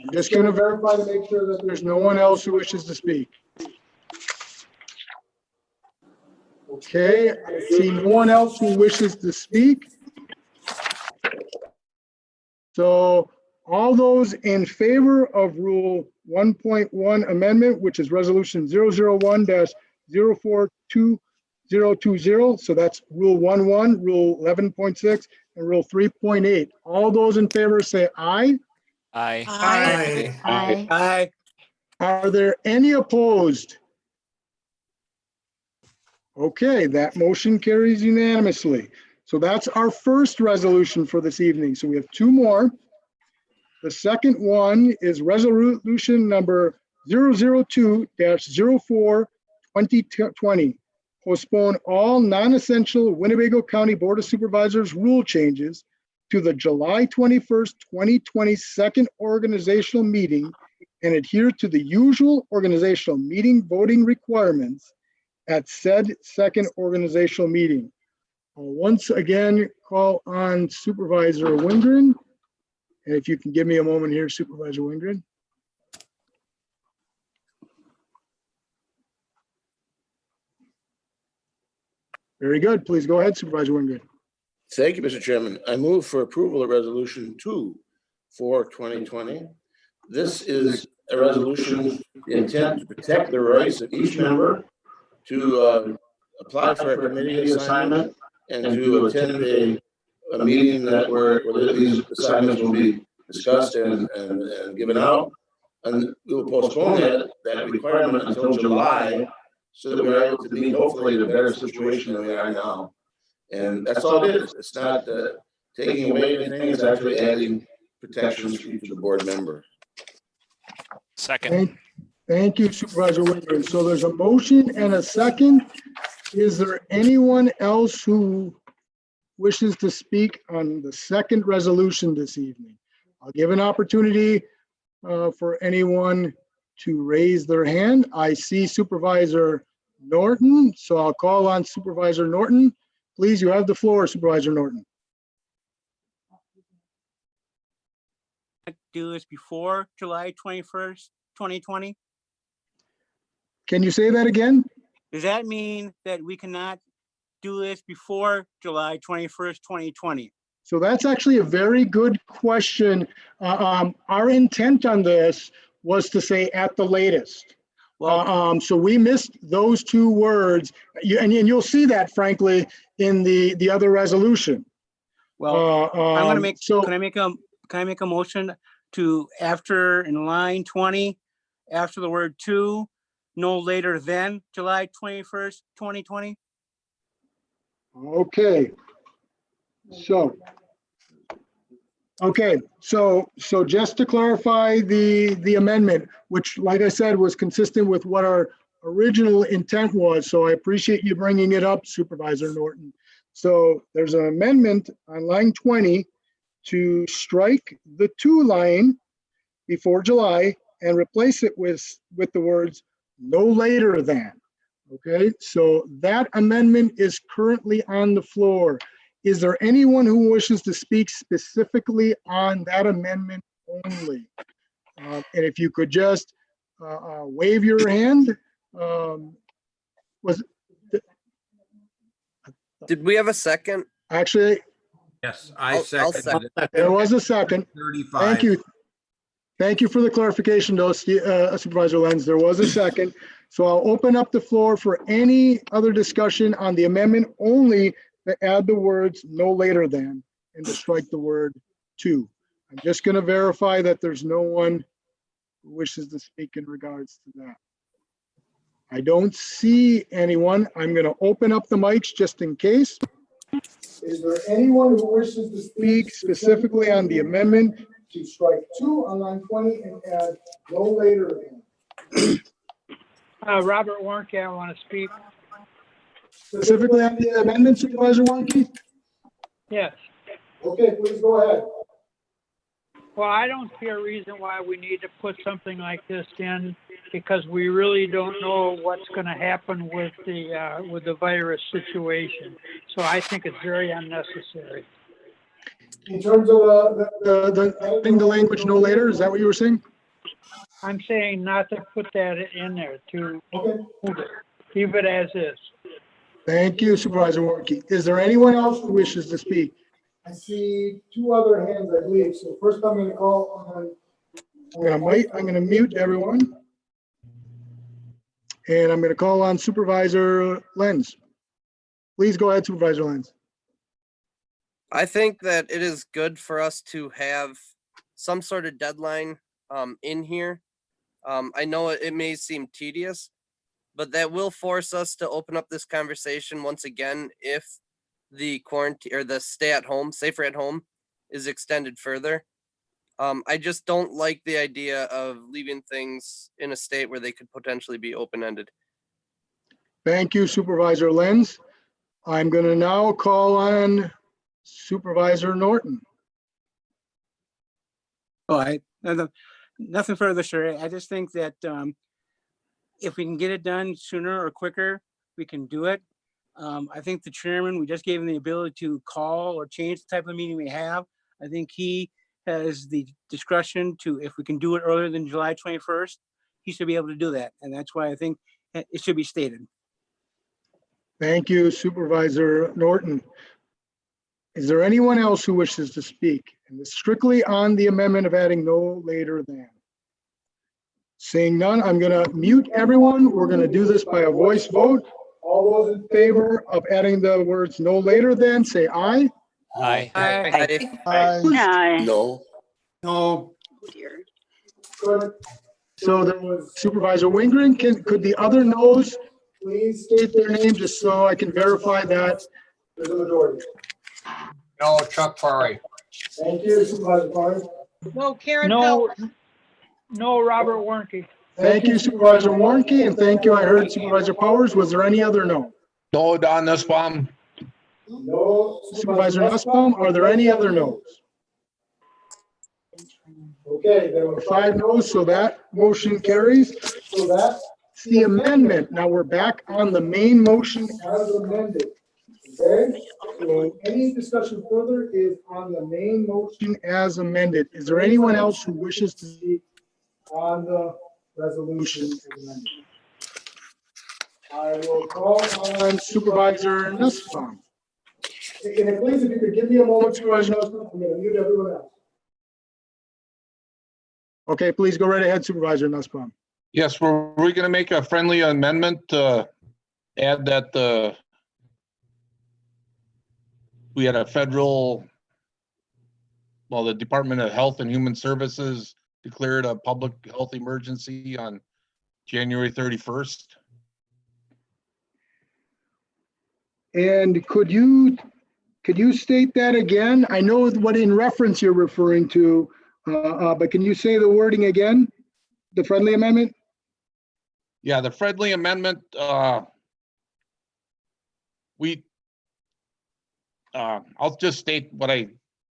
I'm just going to verify to make sure that there's no one else who wishes to speak. Okay, I see no one else who wishes to speak. So all those in favor of Rule 1.1 amendment, which is Resolution 001-042020, so that's Rule 1.1, Rule 11.6, and Rule 3.8. All those in favor say aye. Aye. Aye. Aye. Aye. Are there any opposed? Okay, that motion carries unanimously. So that's our first resolution for this evening. So we have two more. The second one is resolution number 002-04-2020. Postpone all non-essential Winnebago County Board of Supervisors rule changes to the July 21st, 2020 second organizational meeting and adhere to the usual organizational meeting voting requirements at said second organizational meeting. I'll once again call on Supervisor Wingren. And if you can give me a moment here, Supervisor Wingren. Very good. Please go ahead, Supervisor Wingren. Thank you, Mr. Chairman. I move for approval of Resolution 2/2020. This is a resolution, the intent to protect the rights of each member to apply for a committee assignment and to attend a meeting where these assignments will be discussed and given out. And we will postpone that requirement until July so that we're able to meet hopefully in a better situation than we are now. And that's all it is. It's not taking away anything, it's actually adding protections for each of the board member. Second. Thank you, Supervisor Wingren. So there's a motion and a second. Is there anyone else who wishes to speak on the second resolution this evening? I'll give an opportunity for anyone to raise their hand. I see Supervisor Norton, so I'll call on Supervisor Norton. Please, you have the floor, Supervisor Norton. Do this before July 21st, 2020? Can you say that again? Does that mean that we cannot do this before July 21st, 2020? So that's actually a very good question. Our intent on this was to say at the latest. So we missed those two words, and you'll see that, frankly, in the other resolution. Well, I'm going to make. So can I make a motion to after in line 20, after the word "to," no later than July 21st, 2020? Okay. So just to clarify the amendment, which, like I said, was consistent with what our original intent was. So I appreciate you bringing it up, Supervisor Norton. So there's an amendment on line 20 to strike the "to" line before July and replace it with the words "no later than." Okay, so that amendment is currently on the floor. Is there anyone who wishes to speak specifically on that amendment only? And if you could just wave your hand. Did we have a second? Actually, Yes, I second. there was a second. 35. Thank you. Thank you for the clarification, though, Supervisor Lenz. There was a second. So I'll open up the floor for any other discussion on the amendment only to add the words "no later than" and to strike the word "to." I'm just going to verify that there's no one who wishes to speak in regards to that. I don't see anyone. I'm going to open up the mics just in case. Is there anyone who wishes to speak specifically on the amendment to strike "to" on line 20 and add "no later than"? Robert Warnke, I want to speak. Specifically on the amendment, Supervisor Warnke? Yes. Okay, please go ahead. Well, I don't see a reason why we need to put something like this in, because we really don't know what's going to happen with the virus situation. So I think it's very unnecessary. In terms of adding the language no later, is that what you were saying? I'm saying not to put that in there, to Okay. move it, keep it as is. Thank you, Supervisor Warnke. Is there anyone else who wishes to speak? I see two other hands, I believe. So first I'm going to call on, I'm going to mute everyone. And I'm going to call on Supervisor Lenz. Please go ahead, Supervisor Lenz. I think that it is good for us to have some sort of deadline in here. I know it may seem tedious, but that will force us to open up this conversation once again if the quarantine or the stay at home, safer at home, is extended further. I just don't like the idea of leaving things in a state where they could potentially be open-ended. Thank you, Supervisor Lenz. I'm going to now call on Supervisor Norton. Oh, nothing further, sir. I just think that if we can get it done sooner or quicker, we can do it. I think the chairman, we just gave him the ability to call or change the type of meeting we have. I think he has the discretion to, if we can do it earlier than July 21st, he should be able to do that. And that's why I think it should be stated. Thank you, Supervisor Norton. Is there anyone else who wishes to speak? And it's strictly on the amendment of adding no later than. Seeing none, I'm going to mute everyone. We're going to do this by a voice vote. All those in favor of adding the words no later than, say aye. Aye. Aye. Aye. No. No. Good. So there was Supervisor Wingren. Could the other noes please state their name just so I can verify that there's a majority? No, Chuck Farley. Thank you, Supervisor Barnes. No, Karen No, Pelt. no, Robert Warnke. Thank you, Supervisor Warnke, and thank you. I heard Supervisor Powers. Was there any other no? No, Don Nussbaum. No. Supervisor Nussbaum, are there any other no's? Okay, there were 5 no's, so that motion carries. So that's the amendment. Now we're back on the main motion as amended. Okay, so any discussion further is on the main motion as amended. Is there anyone else who wishes to speak on the resolution as amended? I will call on Supervisor Nussbaum. And please, if you could give me a moment, Supervisor Nussbaum, I'm going to mute everyone else. Okay, please go right ahead, Supervisor Nussbaum. Yes, we're going to make a friendly amendment to add that we had a federal, well, the Department of Health and Human Services declared a public health emergency on January 31st. And could you state that again? I know what in reference you're referring to, but can you say the wording again? The friendly amendment? Yeah, the friendly amendment, I'll just state what I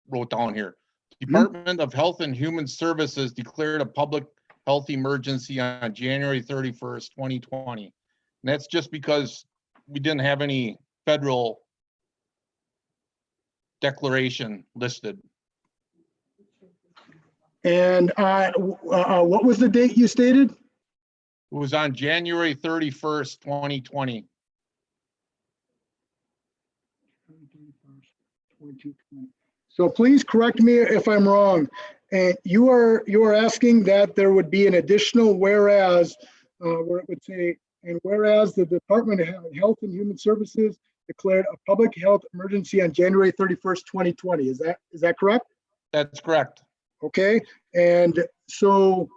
wrote down here. Department of Health and Human Services declared a public health emergency on January 31st, 2020. And that's just because we didn't have any federal declaration listed. And what was the date you stated? It was on January 31st, 2020. 2020. So please correct me if I'm wrong. And you are asking that there would be an additional whereas, where it would say, and whereas the Department of Health and Human Services declared a public health emergency on January 31st, 2020. Is that correct? That's correct. Okay. And so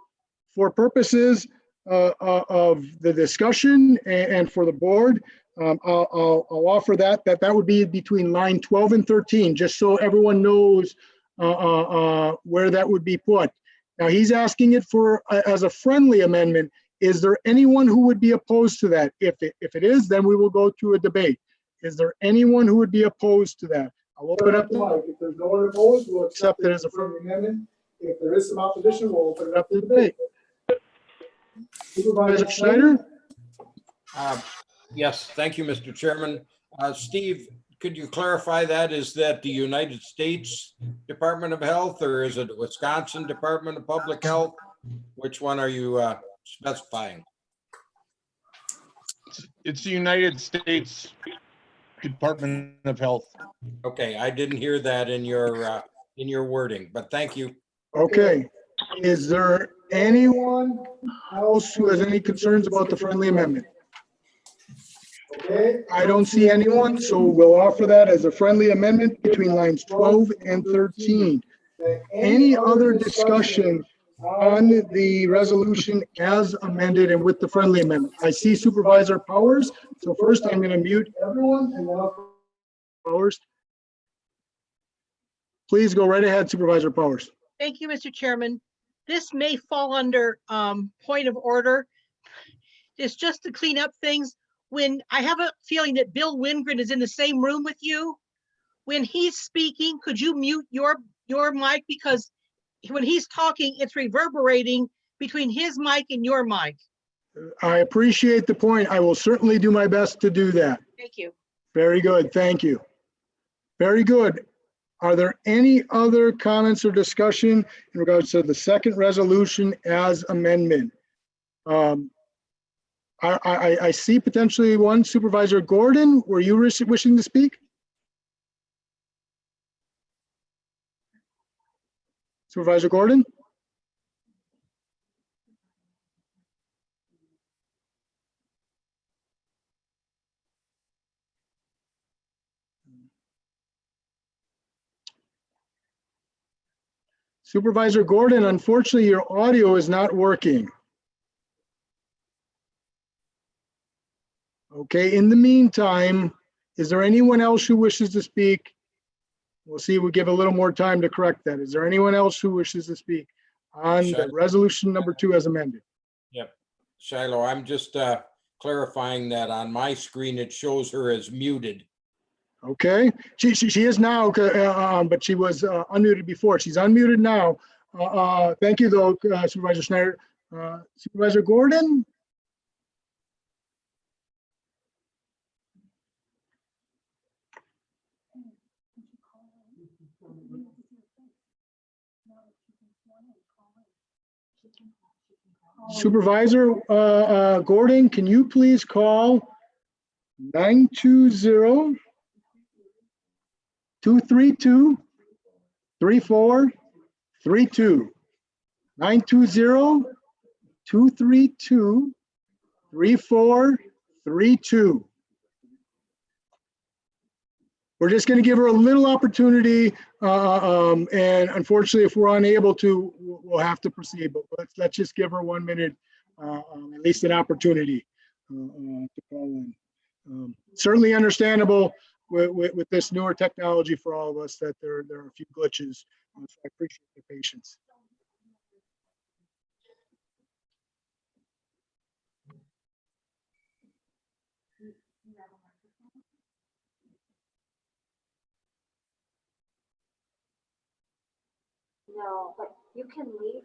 for purposes of the discussion and for the board, I'll offer that would be between line 12 and 13, just so everyone knows where that would be put. Now he's asking it for as a friendly amendment. Is there anyone who would be opposed to that? If it is, then we will go to a debate. Is there anyone who would be opposed to that? I'll open up the mic. If there's no one opposed, we'll accept it as a friendly amendment. If there is some opposition, we'll open it up to debate. Supervisor Schneider? Yes, thank you, Mr. Chairman. Steve, could you clarify that? Is that the United States Department of Health or is it Wisconsin Department of Public Health? Which one are you specifying? It's the United States Department of Health. Okay, I didn't hear that in your wording, but thank you. Okay. Is there anyone else who has any concerns about the friendly amendment? Okay, I don't see anyone, so we'll offer that as a friendly amendment between lines 12 and 13. Any other discussion on the resolution as amended and with the friendly amendment? I see Supervisor Powers. So first I'm going to mute everyone and then I'll Powers. Please go right ahead, Supervisor Powers. Thank you, Mr. Chairman. This may fall under point of order. It's just to clean up things. When I have a feeling that Bill Wingren is in the same room with you, when he's speaking, could you mute your mic? Because when he's talking, it's reverberating between his mic and your mic. I appreciate the point. I will certainly do my best to do that. Thank you. Very good. Thank you. Very good. Are there any other comments or discussion in regards to the second resolution as amendment? I see potentially one. Supervisor Gordon, were you wishing to speak? Supervisor Gordon? Supervisor Gordon, unfortunately, your audio is not working. Okay, in the meantime, is there anyone else who wishes to speak? We'll see if we give a little more time to correct that. Is there anyone else who wishes to speak on the resolution number 2 as amended? Yep. Shiloh, I'm just clarifying that on my screen, it shows her as muted. Okay, she is now, but she was unmuted before. She's unmuted now. Thank you though, Supervisor Schneider. Supervisor Gordon? Supervisor Gordon, can you please call 920-232-3432? 920-232-3432. We're just going to give her a little opportunity, and unfortunately, if we're unable to, we'll have to proceed. But let's just give her 1 minute, at least an opportunity to call in. Certainly understandable with this newer technology for all of us that there are a few glitches. So I appreciate your patience. No, but you can leave.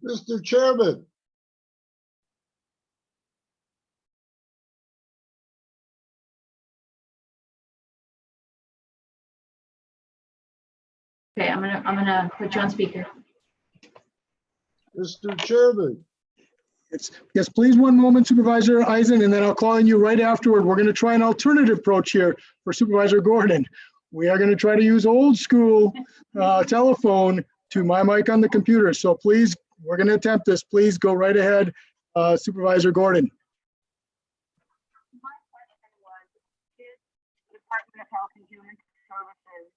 Mr. Chairman. Okay, I'm gonna put you on speaker. Mr. Chairman. Yes, please, 1 moment, Supervisor Eisen, and then I'll call on you right afterward. We're going to try an alternative approach here for Supervisor Gordon. We are going to try to use old school telephone to my mic on the computer. So please, we're going to attempt this. Please go right ahead, Supervisor Gordon. My question was, did the Department of Health and Human Services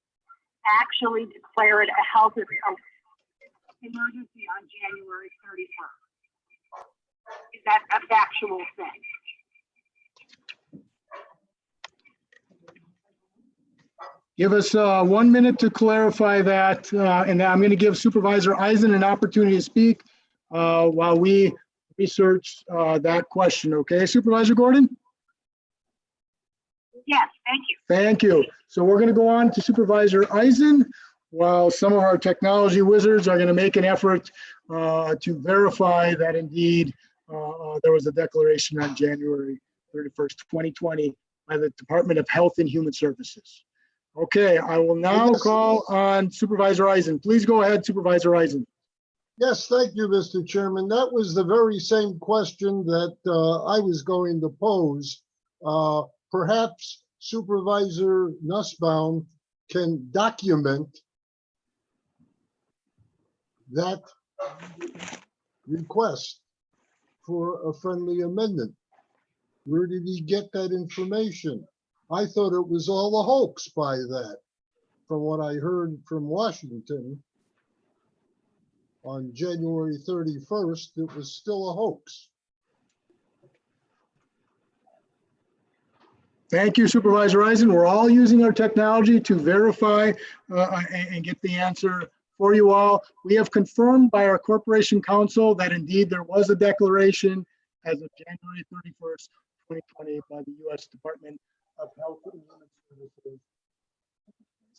actually declare it a health emergency on January 31st? Is that a factual thing? Give us 1 minute to clarify that, and I'm going to give Supervisor Eisen an opportunity to speak while we research that question. Okay, Supervisor Gordon? Yes, thank you. Thank you. So we're going to go on to Supervisor Eisen while some of our technology wizards are going to make an effort to verify that indeed there was a declaration on January 31st, 2020 by the Department of Health and Human Services. Okay, I will now call on Supervisor Eisen. Please go ahead, Supervisor Eisen. Yes, thank you, Mr. Chairman. That was the very same question that I was going to pose. Perhaps Supervisor Nussbaum can document that request for a friendly amendment. Where did he get that information? I thought it was all a hoax by that. From what I heard from Washington on January 31st, it was still a hoax. Thank you, Supervisor Eisen. We're all using our technology to verify and get the answer for you all. We have confirmed by our Corporation Counsel that indeed there was a declaration as of January 31st, 2020 by the U.S. Department of Health and Human Services.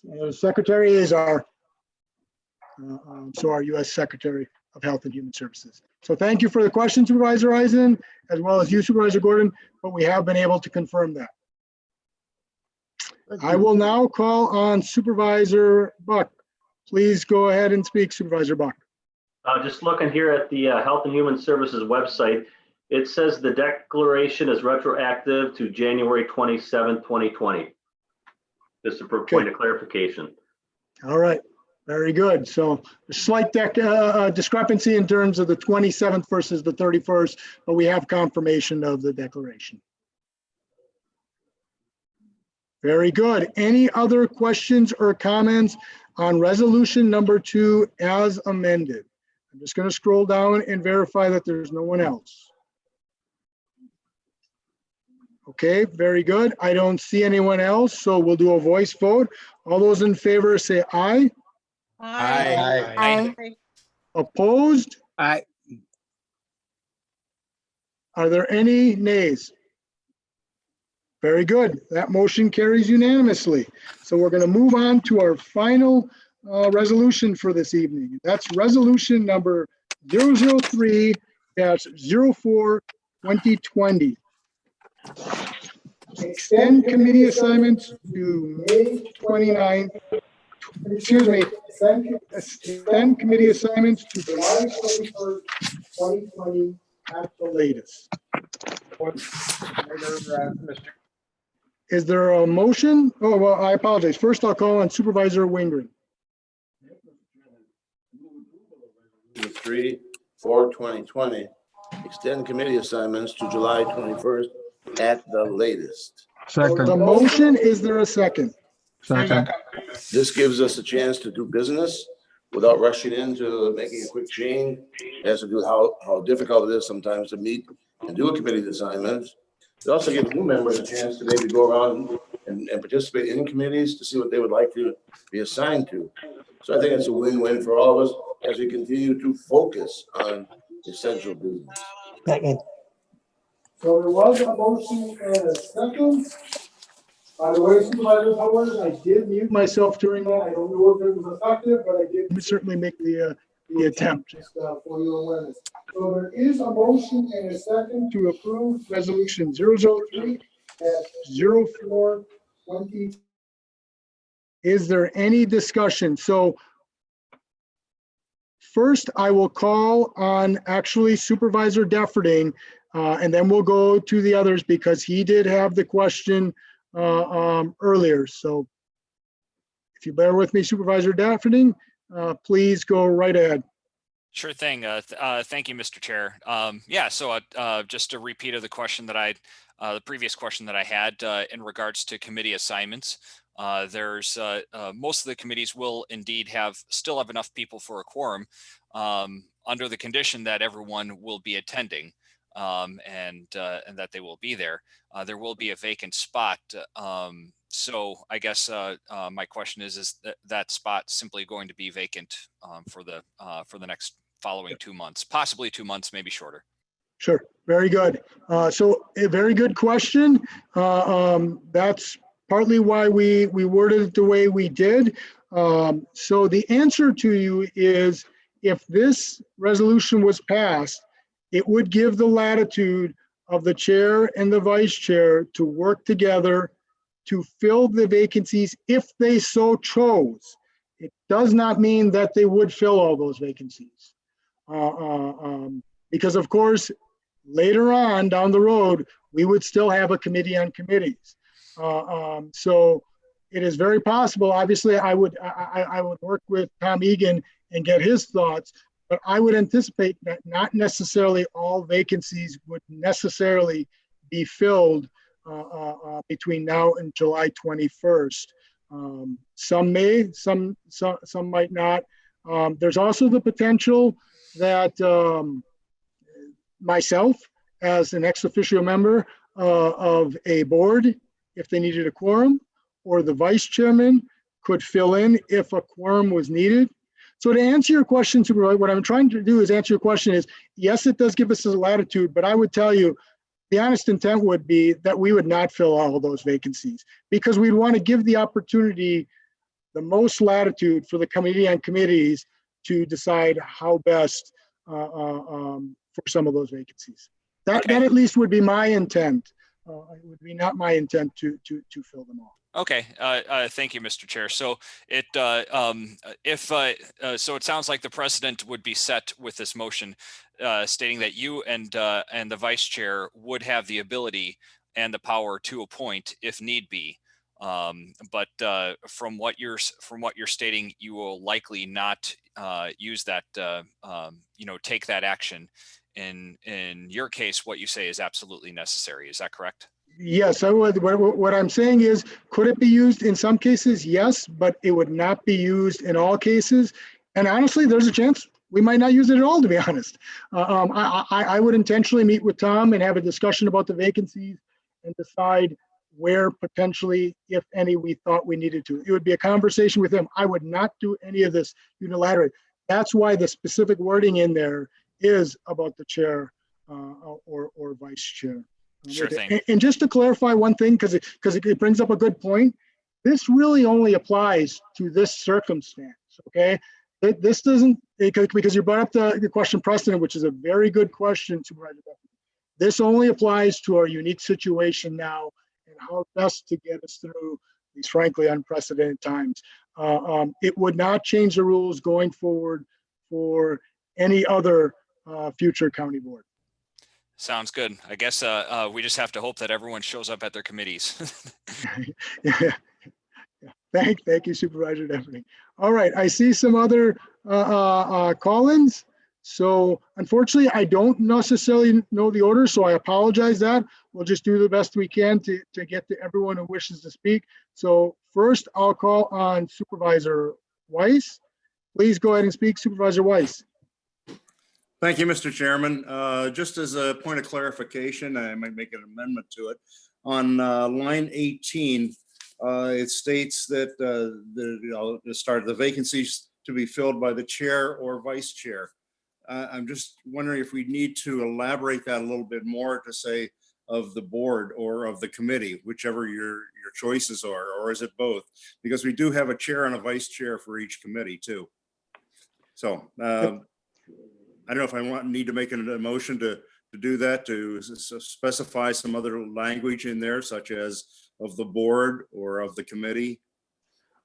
The Secretary is our U.S. Secretary of Health and Human Services. So thank you for the question, Supervisor Eisen, as well as you, Supervisor Gordon, but we have been able to confirm that. I will now call on Supervisor Buck. Please go ahead and speak, Supervisor Buck. Just looking here at the Health and Human Services website, it says the declaration is retroactive to January 27th, 2020. Just a point of clarification. All right, very good. So a slight discrepancy in terms of the 27th versus the 31st, but we have confirmation of the declaration. Very good. Any other questions or comments on resolution number 2 as amended? I'm just going to scroll down and verify that there's no one else. Okay, very good. I don't see anyone else, so we'll do a voice vote. All those in favor say aye. Aye. Aye. Opposed? Aye. Are there any nays? Very good. That motion carries unanimously. So we're going to move on to our final resolution for this evening. That's resolution number 003-04-2020. Extend committee assignments to May 29th. Excuse me. Extend committee assignments to July 21st, 2020 at the latest. Is there a motion? Oh, well, I apologize. First, I'll call on Supervisor Wingren. 3/4/2020, extend committee assignments to July 21st at the latest. Second. The motion, is there a second? Second. This gives us a chance to do business without rushing into making a quick change. It has to do with how difficult it is sometimes to meet and do a committee assignment. It also gives new members a chance to maybe go around and participate in committees to see what they would like to be assigned to. So I think it's a win-win for all of us as we continue to focus on essential business. Second. So there was a motion and a second. By the way, Supervisor Howard, I did mute myself during that. I don't know if it was effective, but I did certainly make the attempt, just for your awareness. So there is a motion and a second to approve resolution 003-04-20. Is there any discussion? So first, I will call on actually Supervisor Defferding, and then we'll go to the others because he did have the question earlier. So if you bear with me, Supervisor Defferding, please go right ahead. Sure thing. Thank you, Mr. Chair. Yeah, so just a repeat of the question that the previous question that I had in regards to committee assignments. There's most of the committees will indeed still have enough people for a quorum under the condition that everyone will be attending and that they will be there. There will be a vacant spot. So I guess my question is that spot simply going to be vacant for the next following 2 months, possibly 2 months, maybe shorter? Sure, very good. So a very good question. That's partly why we worded it the way we did. So the answer to you is, if this resolution was passed, it would give the latitude of the chair and the vice chair to work together to fill the vacancies if they so chose. It does not mean that they would fill all those vacancies. Because of course, later on down the road, we would still have a committee on committees. So it is very possible. Obviously, I would work with Tom Egan and get his thoughts, but I would anticipate that not necessarily all vacancies would necessarily be filled between now and July 21st. Some may, some might not. There's also the potential that myself, as an ex officio member of a board, if they needed a quorum, or the vice chairman could fill in if a quorum was needed. So to answer your question, Supervisor, what I'm trying to do is answer your question is, yes, it does give us a latitude, but I would tell you, the honest intent would be that we would not fill all of those vacancies, because we'd want to give the opportunity, the most latitude for the committee on committees to decide how best for some of those vacancies. That at least would be my intent. It would be not my intent to fill them all. Okay, thank you, Mr. Chair. So so it sounds like the precedent would be set with this motion, stating that you and the vice chair would have the ability and the power to appoint if need be. But from what you're stating, you will likely not use that, take that action. In your case, what you say is absolutely necessary. Is that correct? Yes, I would. What I'm saying is, could it be used in some cases? Yes, but it would not be used in all cases. And honestly, there's a chance we might not use it at all, to be honest. I would intentionally meet with Tom and have a discussion about the vacancies and decide where potentially, if any, we thought we needed to. It would be a conversation with him. I would not do any of this unilaterally. That's why the specific wording in there is about the chair or vice chair. Sure thing. And just to clarify one thing, because it brings up a good point, this really only applies to this circumstance, okay? This doesn't, because you brought up the question precedent, which is a very good question, Supervisor Bethany. This only applies to our unique situation now and how best to get us through these frankly unprecedented times. It would not change the rules going forward for any other future county board. Sounds good. I guess we just have to hope that everyone shows up at their committees. Yeah. Thank you, Supervisor Deputy. All right, I see some other call-ins. So unfortunately, I don't necessarily know the order, so I apologize that. We'll just do the best we can to get to everyone who wishes to speak. So first, I'll call on Supervisor Weiss. Please go ahead and speak, Supervisor Weiss. Thank you, Mr. Chairman. Just as a point of clarification, I might make an amendment to it. On line 18, it states that the vacancies to be filled by the chair or vice chair. I'm just wondering if we need to elaborate that a little bit more to say of the board or of the committee, whichever your choices are, or is it both? Because we do have a chair and a vice chair for each committee too. So I don't know if I need to make a motion to do that, to specify some other language in there, such as of the board or of the committee.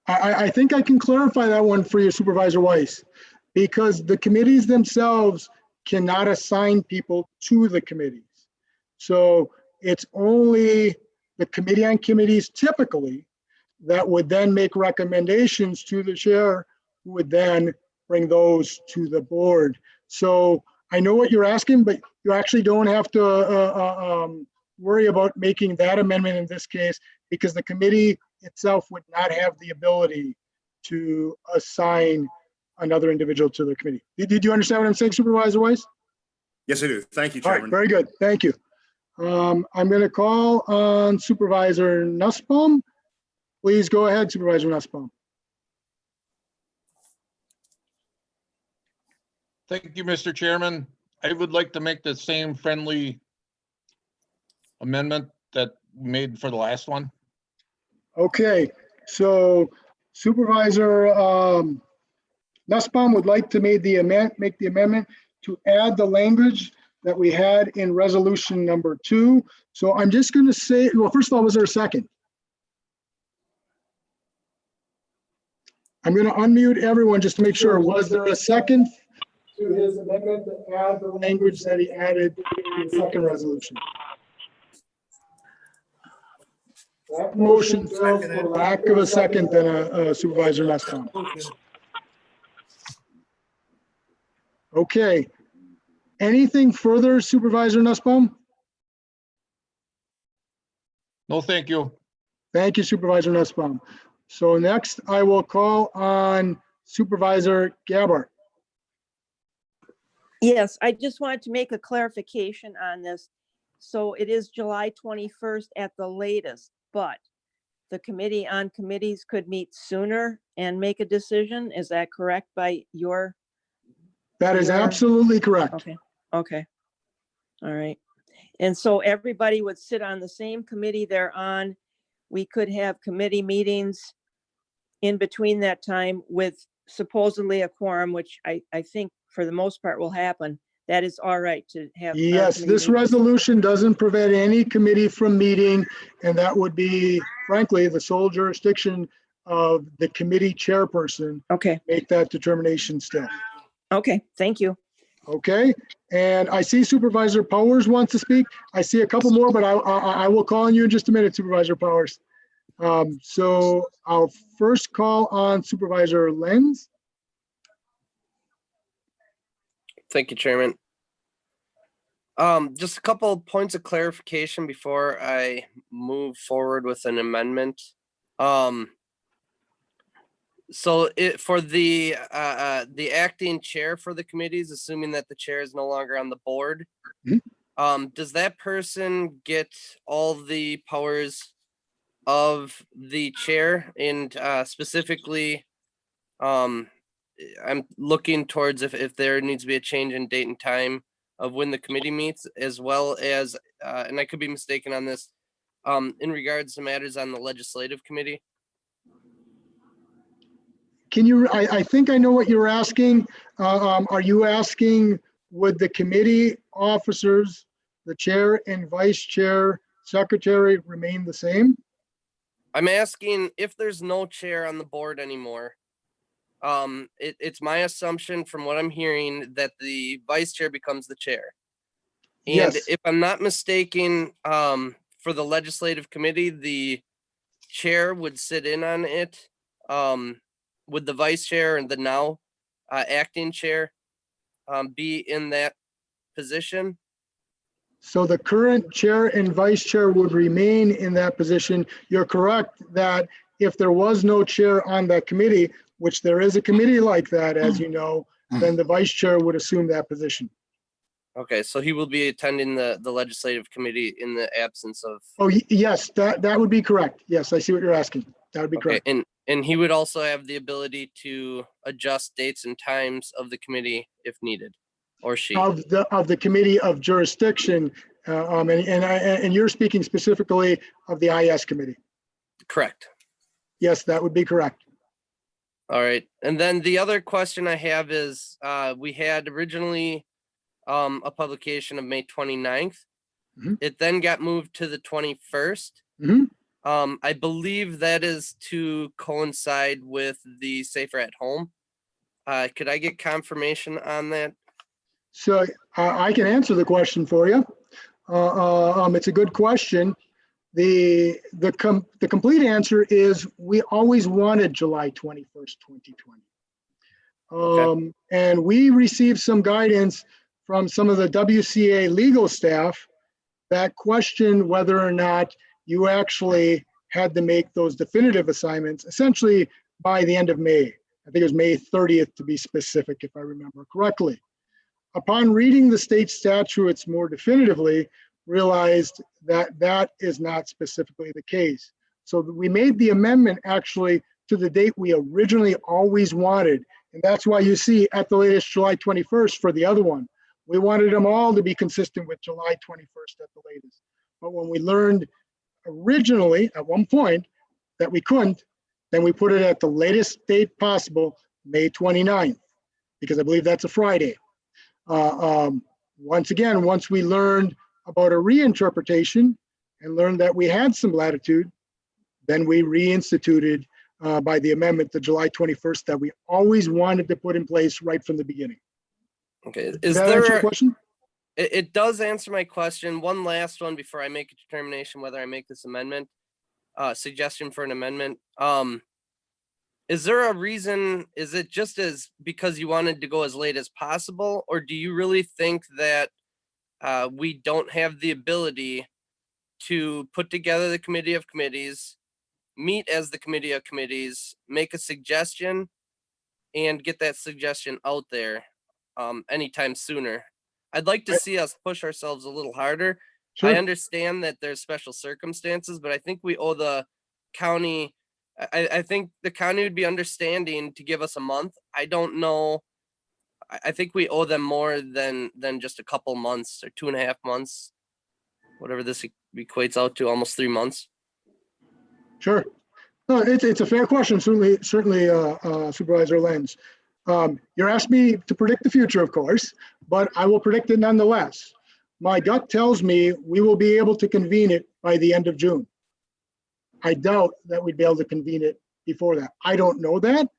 I think I can clarify that one for you, Supervisor Weiss, because the committees themselves cannot assign people to the committees. So it's only the committee on committees typically that would then make recommendations to the chair who would then bring those to the board. So I know what you're asking, but you actually don't have to worry about making that amendment in this case, because the committee itself would not have the ability to assign another individual to the committee. Did you understand what I'm saying, Supervisor Weiss? Yes, I do. Thank you, All right, Chairman. very good. Thank you. I'm going to call on Supervisor Nussbaum. Please go ahead, Supervisor Nussbaum. Thank you, Mr. Chairman. I would like to make the same friendly amendment that we made for the last one. Okay, so Supervisor Nussbaum would like to make the amendment to add the language that we had in resolution number 2. So I'm just going to say, well, first of all, was there a second? I'm going to unmute everyone just to make sure. Was there a second to his amendment to add the language that he added in the second resolution? That motion failed for lack of a second, then Supervisor Nussbaum. Okay. Anything further, Supervisor Nussbaum? No, thank you. Thank you, Supervisor Nussbaum. So next, I will call on Supervisor Gabbard. Yes, I just wanted to make a clarification on this. So it is July 21st at the latest, but the Committee on Committees could meet sooner and make a decision. Is that correct by your? That is absolutely correct. Okay, okay. All right. And so everybody would sit on the same committee they're on. We could have committee meetings in between that time with supposedly a quorum, which I think for the most part will happen. That is all right to have. Yes, this resolution doesn't prevent any committee from meeting, and that would be, frankly, the sole jurisdiction of the committee chairperson. Okay. Make that determination still. Okay, thank you. Okay, and I see Supervisor Powers wants to speak. I see a couple more, but I will call on you in just a minute, Supervisor Powers. So I'll first call on Supervisor Lenz. Thank you, Chairman. Just a couple of points of clarification before I move forward with an amendment. So for the acting chair for the committees, assuming that the chair is no longer on the board, does that person get all the powers of the chair? And specifically, I'm looking towards if there needs to be a change in date and time of when the committee meets, as well as, and I could be mistaken on this, in regards to matters on the legislative committee. Can you, I think I know what you're asking. Are you asking, would the committee officers, the chair and vice chair, secretary remain the same? I'm asking if there's no chair on the board anymore. It's my assumption from what I'm hearing that the vice chair becomes the chair. And yes. If I'm not mistaken, for the legislative committee, the chair would sit in on it. Would the vice chair and the now acting chair be in that position? So the current chair and vice chair would remain in that position. You're correct that if there was no chair on that committee, which there is a committee like that, as you know, then the vice chair would assume that position. Okay, so he will be attending the legislative committee in the absence of. Oh, yes, that would be correct. Yes, I see what you're asking. That would be Okay, correct. and he would also have the ability to adjust dates and times of the committee if needed, or she. Of the committee of jurisdiction, and you're speaking specifically of the IS committee. Correct. Yes, that would be correct. All right, and then the other question I have is, we had originally a publication of May 29th. It then got moved to the 21st. I believe that is to coincide with the Safer at Home. Could I get confirmation on that? So I can answer the question for you. It's a good question. The complete answer is we always wanted July 21st, 2020. And we received some guidance from some of the WCA legal staff that questioned whether or not you actually had to make those definitive assignments essentially by the end of May. I think it was May 30th to be specific, if I remember correctly. Upon reading the state statutes more definitively, realized that that is not specifically the case. So we made the amendment actually to the date we originally always wanted. And that's why you see at the latest July 21st for the other one. We wanted them all to be consistent with July 21st at the latest. But when we learned originally at one point that we couldn't, then we put it at the latest date possible, May 29th, because I believe that's a Friday. Once again, once we learned about a reinterpretation and learned that we had some latitude, then we reinstituted by the amendment to July 21st that we always wanted to put in place right from the beginning. Okay, Does that answer your question? It does answer my question. One last one before I make a determination whether I make this amendment, suggestion for an amendment. Is there a reason, is it just as because you wanted to go as late as possible, or do you really think that we don't have the ability to put together the committee of committees, meet as the committee of committees, make a suggestion, and get that suggestion out there anytime sooner? I'd like to see us push ourselves a little harder. Sure. I understand that there's special circumstances, but I think we owe the county, I think the county would be understanding to give us a month. I don't know. I think we owe them more than just a couple months or 2.5 months, whatever this equates out to, almost 3 months. Sure. No, it's a fair question, certainly, Supervisor Lenz. You're asking me to predict the future, of course, but I will predict it nonetheless. My gut tells me we will be able to convene it by the end of June. I doubt that we'd be able to convene it before that. I don't know that.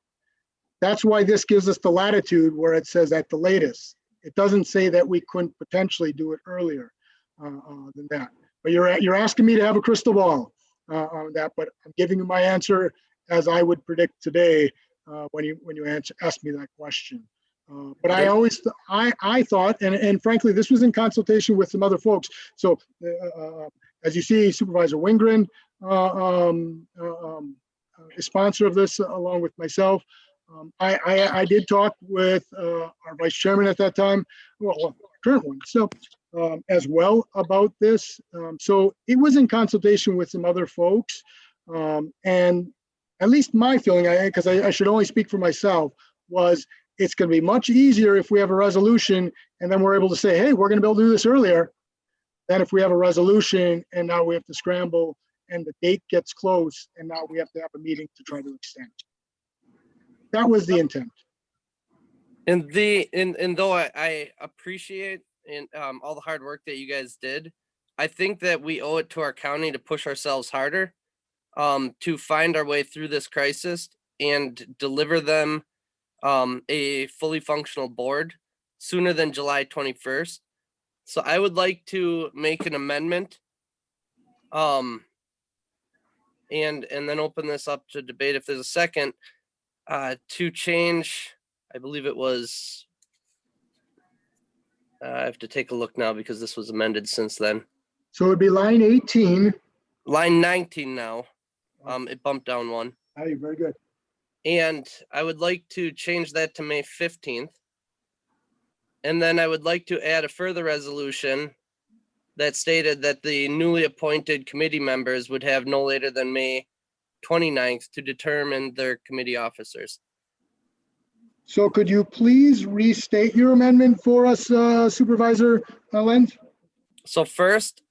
That's why this gives us the latitude where it says at the latest. It doesn't say that we couldn't potentially do it earlier than that. But you're asking me to have a crystal ball on that, but I'm giving you my answer as I would predict today when you ask me that question. But I thought, and frankly, this was in consultation with some other folks. So as you see, Supervisor Wingren is sponsor of this along with myself. I did talk with our vice chairman at that time, well, current one, so as well about this. So it was in consultation with some other folks. And at least my feeling, because I should only speak for myself, was it's going to be much easier if we have a resolution and then we're able to say, hey, we're going to be able to do this earlier, than if we have a resolution and now we have to scramble and the date gets close and now we have to have a meeting to try to extend. That was the intent. And though I appreciate all the hard work that you guys did, I think that we owe it to our county to push ourselves harder to find our way through this crisis and deliver them a fully functional board sooner than July 21st. So I would like to make an amendment and then open this up to debate if there's a second to change, I believe it was, I have to take a look now because this was amended since then. So it'd be line 18. Line 19 now. It bumped down one. Hey, very good. And I would like to change that to May 15th. And then I would like to add a further resolution that stated that the newly appointed committee members would have no later than May 29th to determine their committee officers. So could you please restate your amendment for us, Supervisor Lenz? So first,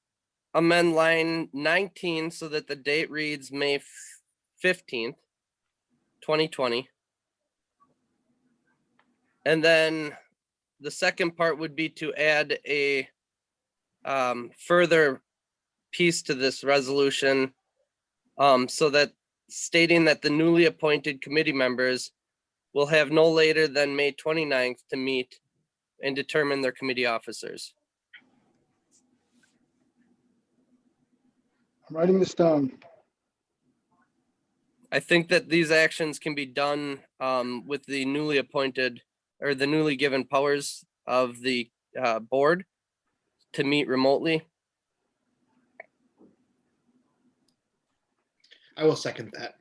amend line 19 so that the date reads May 15th, 2020. And then the second part would be to add a further piece to this resolution so that stating that the newly appointed committee members will have no later than May 29th to meet and determine their committee officers. I'm writing this down. I think that these actions can be done with the newly appointed or the newly given powers of the board to meet remotely. I will second that.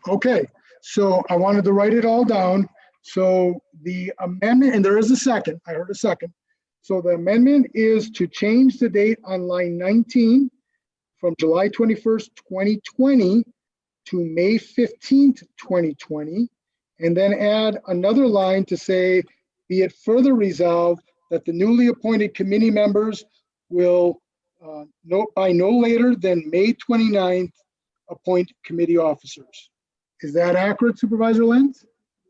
Okay, so I wanted to write it all down. So the amendment, and there is a second, I heard a second. So the amendment is to change the date on line 19 from July 21st, 2020 to May 15th, 2020, and then add another line to say, be it further resolved that the newly appointed committee members will by no later than May 29th, appoint committee officers. Is that accurate, Supervisor Lenz?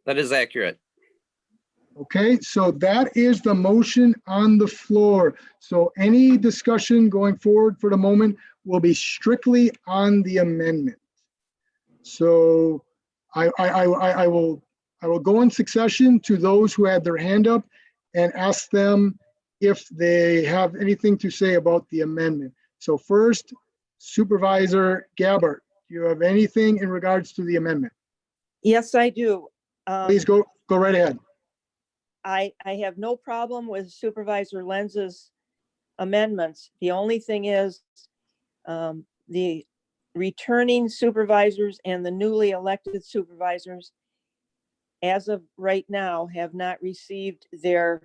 That is accurate. Okay, so that is the motion on the floor. So any discussion going forward for the moment will be strictly on the amendment. So I will go in succession to those who had their hand up and ask them if they have anything to say about the amendment. So first, Supervisor Gabbard, do you have anything in regards to the amendment? Yes, I do. Please go right ahead. I have no problem with Supervisor Lenz's amendments. The only thing is the returning supervisors and the newly elected supervisors, as of right now, have not received their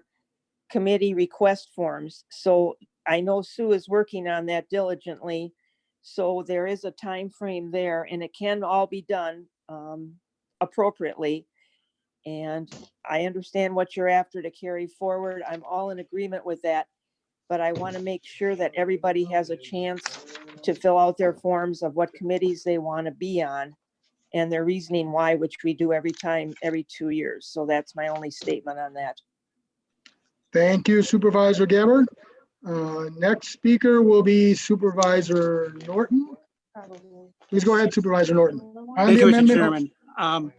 committee request forms. So I know Sue is working on that diligently. So there is a time frame there, and it can all be done appropriately. And I understand what you're after to carry forward. I'm all in agreement with that. But I want to make sure that everybody has a chance to fill out their forms of what committees they want to be on and their reasoning why, which we do every 2 years. So that's my only statement on that. Thank you, Supervisor Gabbard. Next speaker will be Supervisor Norton. Please go ahead, Supervisor Norton. On Thank the you, Mr. amendment. Chairman.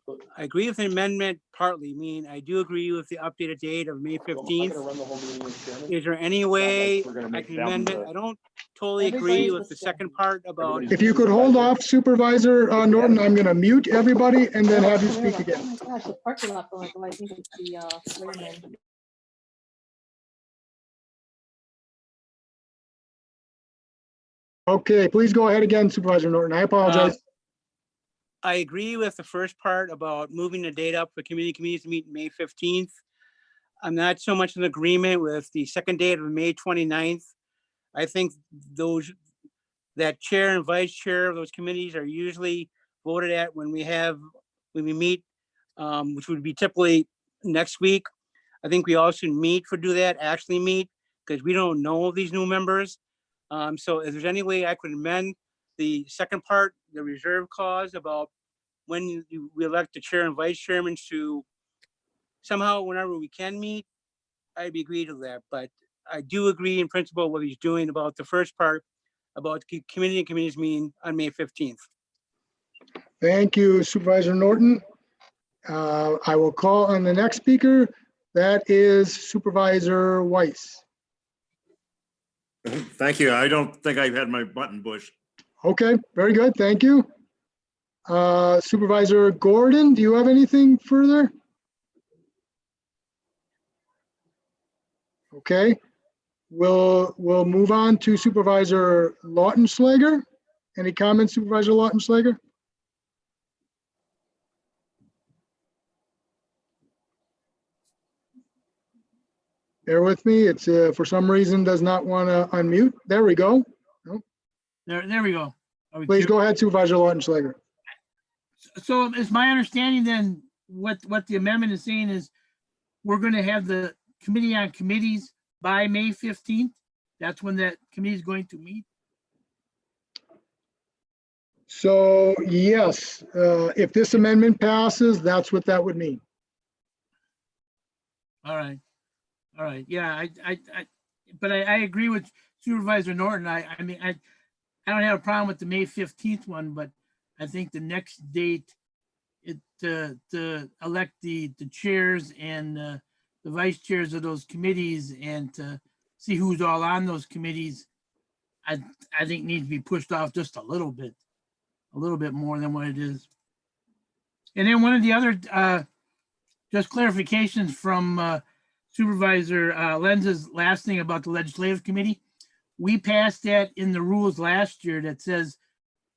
I agree with the amendment partly. I do agree with the updated date of May 15th. Is there any way I can amend it? I don't totally agree with the second part about. If you could hold off, Supervisor Norton, I'm going to mute everybody and then have you speak again. Gosh, the parking lot, I think it's the Wayman. Okay, please go ahead again, Supervisor Norton. I apologize. I agree with the first part about moving the date up for committees to meet May 15th. I'm not so much in agreement with the second date of May 29th. I think that chair and vice chair of those committees are usually voted at when we meet, which would be typically next week. I think we also actually meet, because we don't know these new members. So if there's any way I could amend the second part, the reserve clause about when we elect the chair and vice chairmen to somehow, whenever we can meet, I'd be agreed to that. But I do agree in principle what he's doing about the first part about committee and committees meeting on May 15th. Thank you, Supervisor Norton. I will call on the next speaker. That is Supervisor Weiss. Thank you. I don't think I've had my button pushed. Okay, very good. Thank you. Supervisor Gordon, do you have anything further? Okay, we'll move on to Supervisor Lautenschlager. Any comments, Supervisor Lautenschlager? Bear with me. It's for some reason does not want to unmute. There we go. Oh. There we go. Please go ahead, Supervisor Lautenschlager. So it's my understanding then what the amendment is saying is we're going to have the committee on committees by May 15th. That's when that committee is going to meet. So yes, if this amendment passes, that's what that would mean. All right. Yeah, but I agree with Supervisor Norton. I mean, I don't have a problem with the May 15th one, but I think the next date to elect the chairs and the vice chairs of those committees and to see who's all on those committees, I think needs to be pushed off just a little bit more than what it is. And then one of the other just clarifications from Supervisor Lenz's last thing about the legislative committee. We passed that in the rules last year that says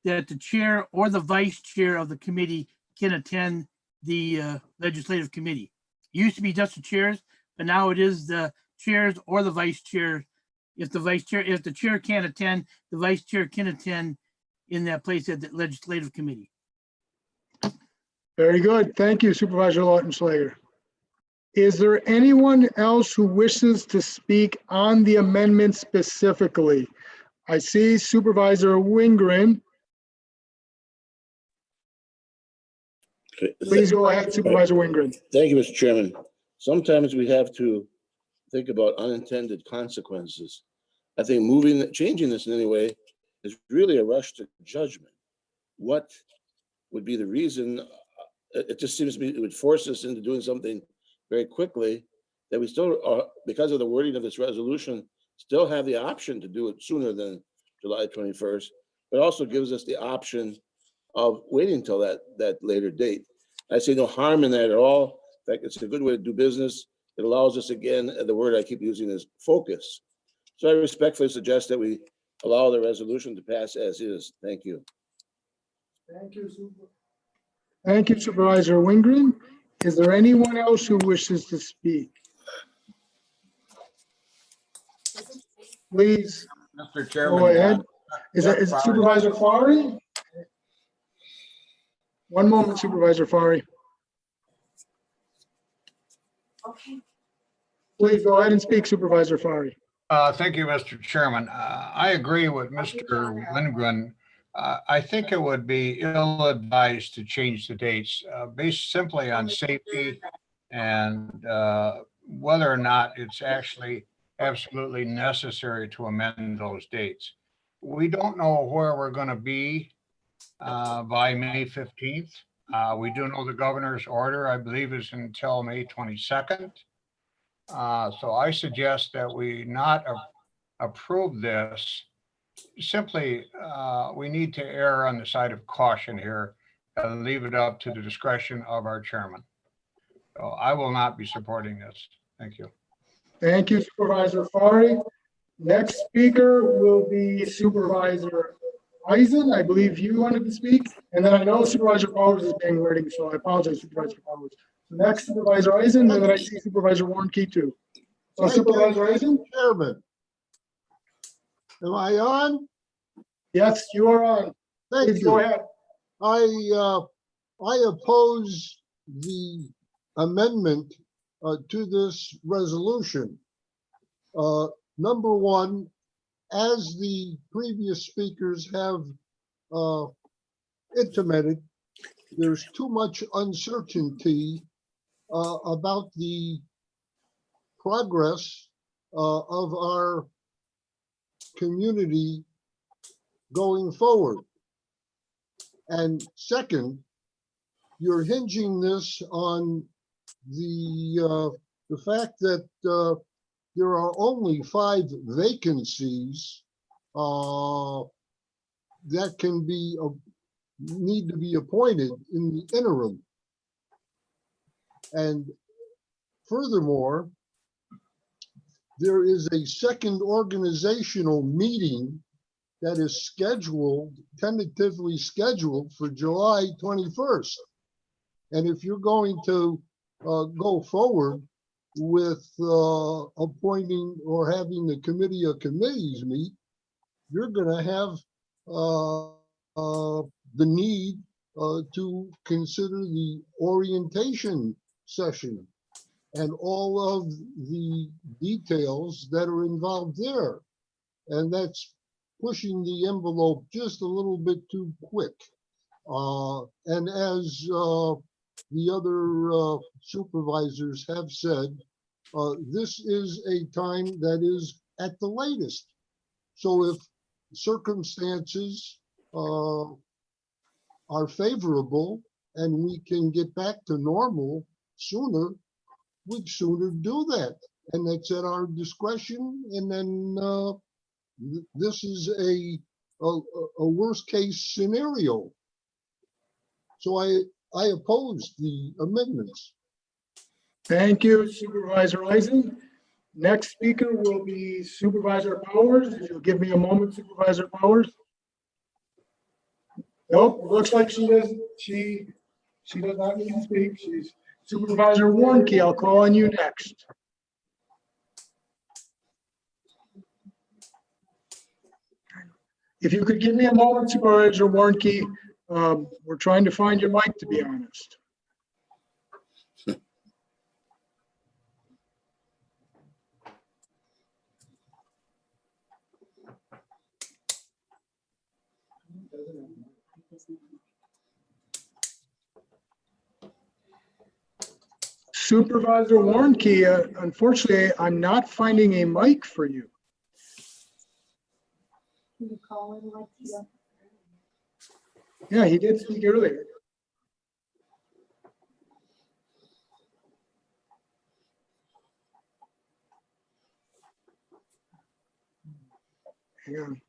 that the chair or the vice chair of the committee can attend the legislative committee. It used to be just the chairs, but now it is the chairs or the vice chair. If the chair can't attend, the vice chair can attend in that place at the legislative committee. Very good. Thank you, Supervisor Lautenschlager. Is there anyone else who wishes to speak on the amendment specifically? I see Supervisor Wingren. Please go ahead, Supervisor Wingren. Thank you, Mr. Chairman. Sometimes we have to think about unintended consequences. I think changing this in any way is really a rush to judgment. What would be the reason? It just seems to me it would force us into doing something very quickly that we still are, because of the wording of this resolution, still have the option to do it sooner than July 21st, but also gives us the option of waiting until that later date. I see no harm in that at all. In fact, it's a good way to do business. It allows us, again, the word I keep using is focus. So I respectfully suggest that we allow the resolution to pass as is. Thank you. Thank you, Supervisor Wingren. Is there anyone else who wishes to speak? Please Mr. Chairman. go ahead. Is it Supervisor Fari? One moment, Supervisor Fari. Okay. Please go ahead and speak, Supervisor Fari. Thank you, Mr. Chairman. I agree with Mr. Lindgren. I think it would be ill-advised to change the dates based simply on safety and whether or not it's actually absolutely necessary to amend those dates. We don't know where we're going to be by May 15th. We do know the governor's order, I believe, is until May 22nd. So I suggest that we not approve this. Simply, we need to err on the side of caution here and leave it up to the discretion of our chairman. So I will not be supporting this. Thank you. Thank you, Supervisor Fari. Next speaker will be Supervisor Eisen. I believe you wanted to speak. And then I know Supervisor Powers is being ready, so I apologize, Supervisor Powers. So next, Supervisor Eisen, and then I see Supervisor Warren Key too. So Supervisor Eisen? Chairman. Am I on? Yes, you are on. Thank Please you. go ahead. I oppose the amendment to this resolution. Number one, as the previous speakers have intimated, there's too much uncertainty about the progress of our community going forward. And second, you're hinging this on the fact that there are only 5 vacancies that can be need to be appointed in the interim. And furthermore, there is a second organizational meeting that is scheduled, tentatively scheduled for July 21st. And if you're going to go forward with appointing or having the committee of committees meet, you're going to have the need to consider the orientation session and all of the details that are involved there. And that's pushing the envelope just a little bit too quick. And as the other supervisors have said, this is a time that is at the latest. So if circumstances are favorable and we can get back to normal sooner, we'd sooner do that. And that's at our discretion. And then this is a worst case scenario. So I oppose the amendments. Thank you, Supervisor Eisen. Next speaker will be Supervisor Powers. If you'll give me a moment, Supervisor Powers. Nope, looks like she doesn't. She does not need to speak. She's Supervisor Warnke. I'll call on you next. If you could give me a moment, Supervisor Warnke, we're trying to find your mic, to be honest. Supervisor Warnke, unfortunately, I'm not finding a mic for you. Yeah, he did speak earlier. Hang on.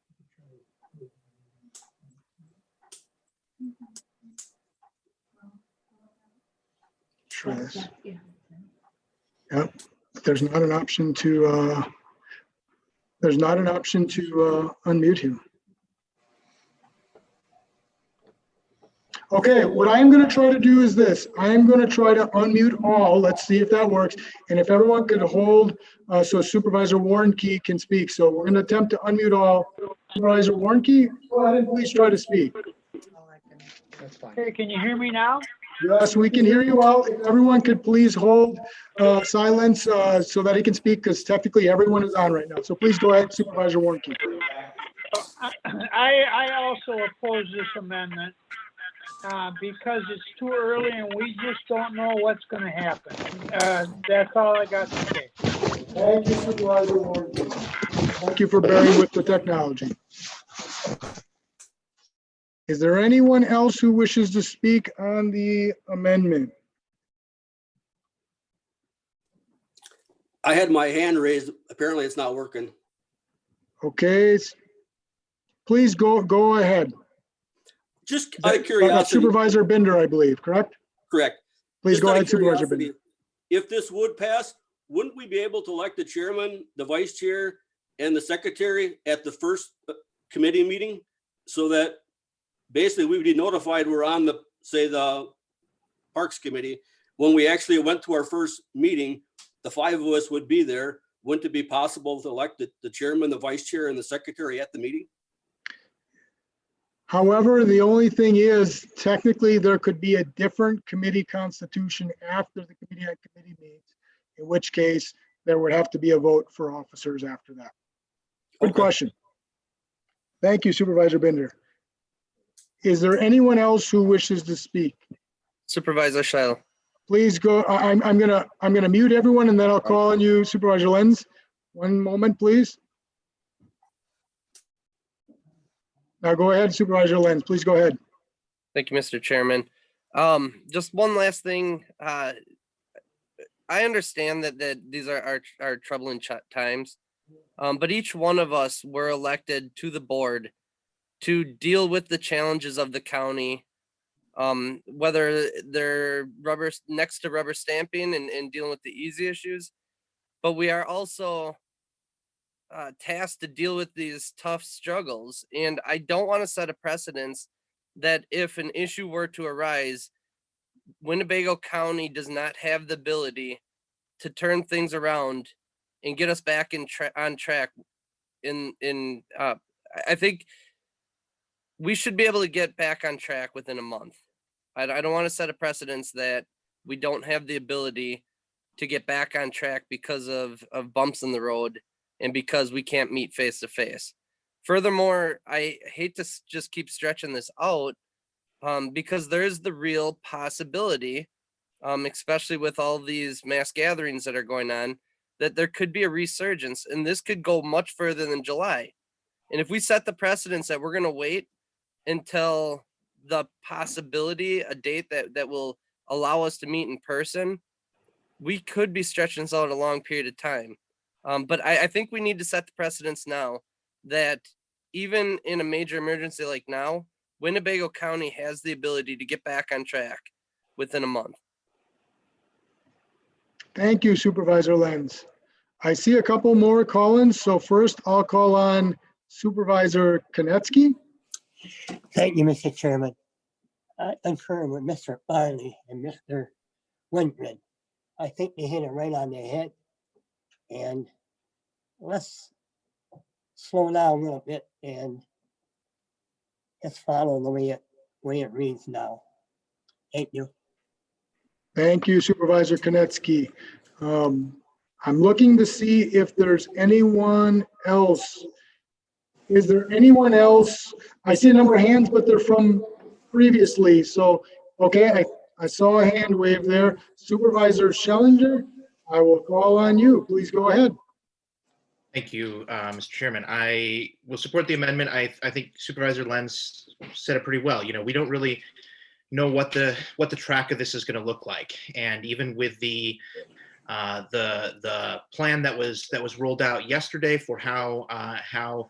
Try this. Yep, there's not an option to unmute him. Okay, what I'm going to try to do is this. I am going to try to unmute all. Let's see if that works. And if everyone could hold so Supervisor Warnke can speak. So we're going to attempt to unmute all. Supervisor Warnke, go ahead and please try to speak. That's fine. Hey, can you hear me now? Yes, we can hear you all. If everyone could please hold silence so that he can speak, because technically everyone is on right now. So please go ahead, Supervisor Warnke. I also oppose this amendment because it's too early and we just don't know what's going to happen. That's all I got to say. Thank you, Supervisor Warnke. Thank you for bearing with the technology. Is there anyone else who wishes to speak on the amendment? I had my hand raised. Apparently it's not working. Okay, please go ahead. Just out of curiosity. Supervisor Binder, I believe, correct? Correct. Please Just go out of ahead, Supervisor Binder. curiosity, if this would pass, wouldn't we be able to elect the chairman, the vice chair, and the secretary at the first committee meeting? So that basically we would be notified we're on the, say, the Parks Committee. When we actually went to our first meeting, the five of us would be there. Wouldn't it be possible to elect the chairman, the vice chair, and the secretary at the meeting? However, the only thing is, technically, there could be a different committee constitution after the committee on committee meets, in which case there would have to be a vote for officers after that. Good question. Thank you, Supervisor Binder. Is there anyone else who wishes to speak? Supervisor Scheil. Please go. I'm gonna mute everyone and then I'll call on you, Supervisor Lenz. One moment, please. Now go ahead, Supervisor Lenz. Please go ahead. Thank you, Mr. Chairman. Just one last thing. I understand that these are troubling times, but each one of us were elected to the board to deal with the challenges of the county, whether they're next to rubber stamping and dealing with the easy issues, but we are also tasked to deal with these tough struggles. And I don't want to set a precedence that if an issue were to arise, Winnebago County does not have the ability to turn things around and get us back on track. I think we should be able to get back on track within a month. I don't want to set a precedence that we don't have the ability to get back on track because of bumps in the road and because we can't meet face to face. Furthermore, I hate to just keep stretching this out because there is the real possibility, especially with all these mass gatherings that are going on, that there could be a resurgence, and this could go much further than July. And if we set the precedence that we're going to wait until the possibility, a date that will allow us to meet in person, we could be stretching this out a long period of time. But I think we need to set the precedence now that even in a major emergency like now, Winnebago County has the ability to get back on track within a month. Thank you, Supervisor Lenz. I see a couple more call-ins. So first I'll call on Supervisor Konetsky. Thank you, Mr. Chairman. I concur with Mr. Barley and Mr. Windgren. I think they hit it right on the head. And let's slow down a little bit and let's follow the way it reads now. Thank you. Thank you, Supervisor Konetsky. I'm looking to see if there's anyone else. Is there anyone else? I see a number of hands, but they're from previously. So, okay, I saw a hand wave there. Supervisor Schellinger, I will call on you. Please go ahead. Thank you, Mr. Chairman. I will support the amendment. I think Supervisor Lenz said it pretty well. You know, we don't really know what the track of this is going to look like, and even with the plan that was rolled out yesterday for how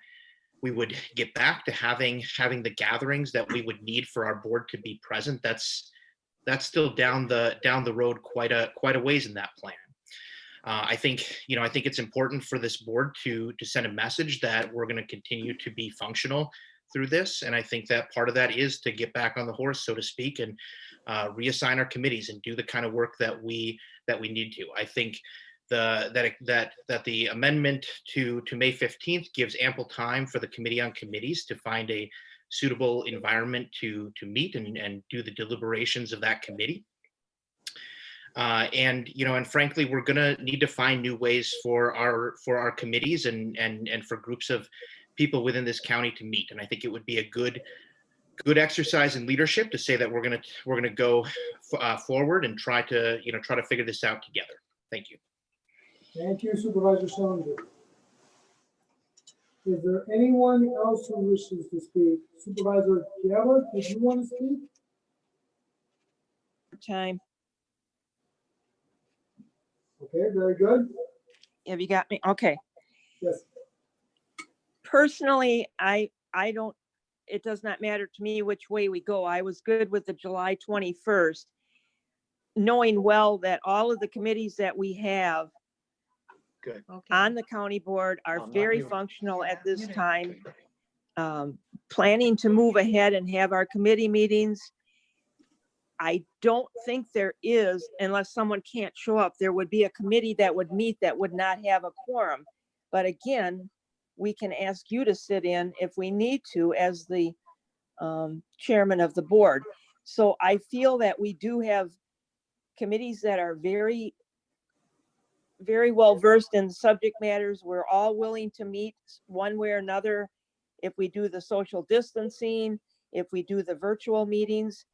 we would get back to having the gatherings that we would need for our board to be present, that's still down the road quite a ways in that plan. I think it's important for this board to send a message that we're going to continue to be functional through this, and I think that part of that is to get back on the horse, so to speak, and reassign our committees and do the kind of work that we need to. I think that the amendment to May 15th gives ample time for the Committee on Committees to find a suitable environment to meet and do the deliberations of that committee. And frankly, we're going to need to find new ways for our committees and for groups of people within this county to meet. And I think it would be a good exercise in leadership to say that we're going to go forward and try to figure this out together. Thank you. Thank you, Supervisor Schellinger. Is there anyone else who wishes to speak? Supervisor Gabbard, did you want to speak? Time. Okay, very good. Have you got me? Okay. Yes. Personally, I don't, it does not matter to me which way we go. I was good with the July 21st, knowing well that all of the committees that we have Good. on the county board are very functional at this time. Planning to move ahead and have our committee meetings. I don't think there is, unless someone can't show up, there would be a committee that would meet that would not have a quorum. But again, we can ask you to sit in if we need to as the chairman of the board. So I feel that we do have committees that are very, very well versed in subject matters. We're all willing to meet one way or another. If we do the social distancing, if we do the virtual meetings,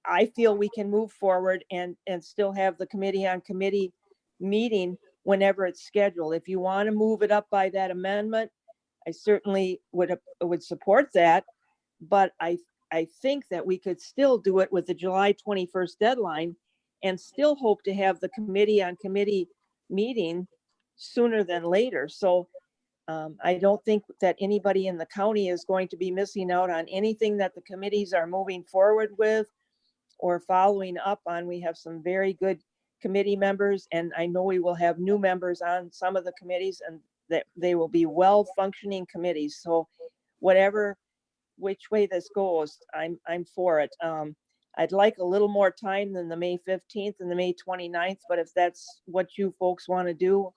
I feel we can move forward and still have the committee on committee meeting whenever it's scheduled. If you want to move it up by that amendment, I certainly would support that. But I think that we could still do it with the July 21st deadline and still hope to have the committee on committee meeting sooner than later. So I don't think that anybody in the county is going to be missing out on anything that the committees are moving forward with or following up on. We have some very good committee members, and I know we will have new members on some of the committees, and that they will be well-functioning committees. So which way this goes, I'm for it. I'd like a little more time than the May 15th and the May 29th, but if that's what you folks want to do,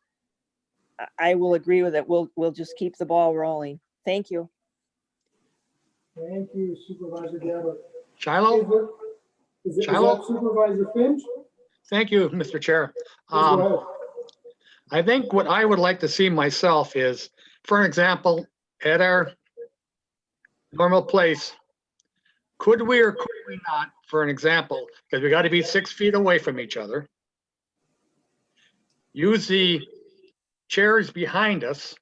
I will agree with it. We'll just keep the ball rolling. Thank you. Thank you, Supervisor Gabbard. Shiloh? Is that Shiloh? Supervisor Finch? Thank you, Mr. Chair. Please go ahead. I think what I would like to see myself is, for an example, at our normal place, could we or could we not, for an example, because we got to be 6 feet away from each other, use the chairs behind us,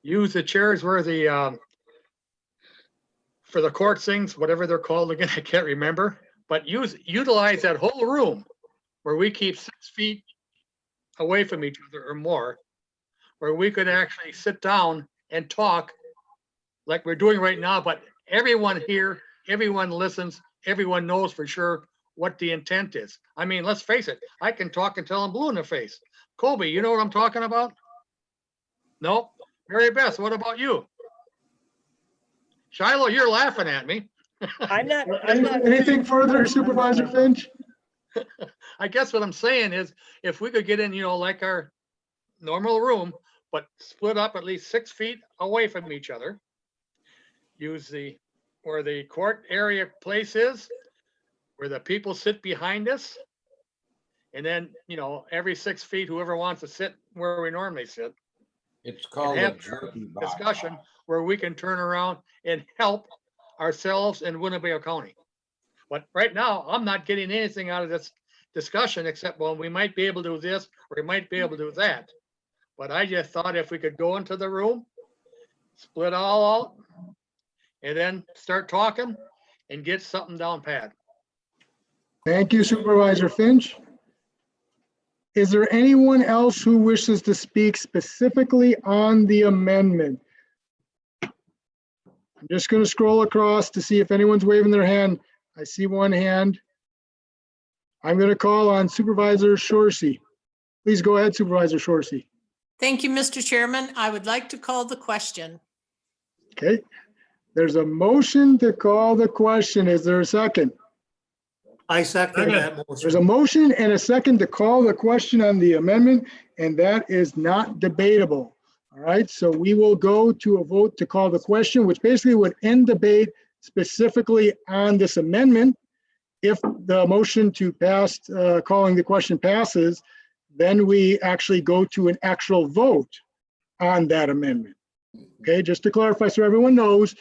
use the chairs where the for the court things, whatever they're called again, I can't remember, but utilize that whole room where we keep 6 feet away from each other or more, where we could actually sit down and talk like we're doing right now, but everyone here, everyone listens, everyone knows for sure what the intent is. I mean, let's face it, I can talk until I'm blue in the face. Colby, you know what I'm talking about? No? Mary Beth, what about you? Shiloh, you're laughing at me. I'm not, Anything further, Supervisor Finch? I guess what I'm saying is if we could get in, like our normal room, but split up at least 6 feet away from each other, use where the court area place is, where the people sit behind us. And then, every 6 feet, whoever wants to sit where we normally sit. It's called and a have jerky box. discussion where we can turn around and help ourselves in Winnebago County. But right now, I'm not getting anything out of this discussion except, well, we might be able to do this or we might be able to do that. But I just thought if we could go into the room, split all out, and then start talking and get something down pat. Thank you, Supervisor Finch. Is there anyone else who wishes to speak specifically on the amendment? I'm just going to scroll across to see if anyone's waving their hand. I see one hand. I'm going to call on Supervisor Shorsey. Please go ahead, Supervisor Shorsey. Thank you, Mr. Chairman. I would like to call the question. Okay. There's a motion to call the question. Is there a second? I second that motion. There's a motion and a second to call the question on the amendment, and that is not debatable. All right, so we will go to a vote to call the question, which basically would end debate specifically on this amendment. If the motion to pass, calling the question passes, then we actually go to an actual vote on that amendment. Okay, just to clarify so everyone knows,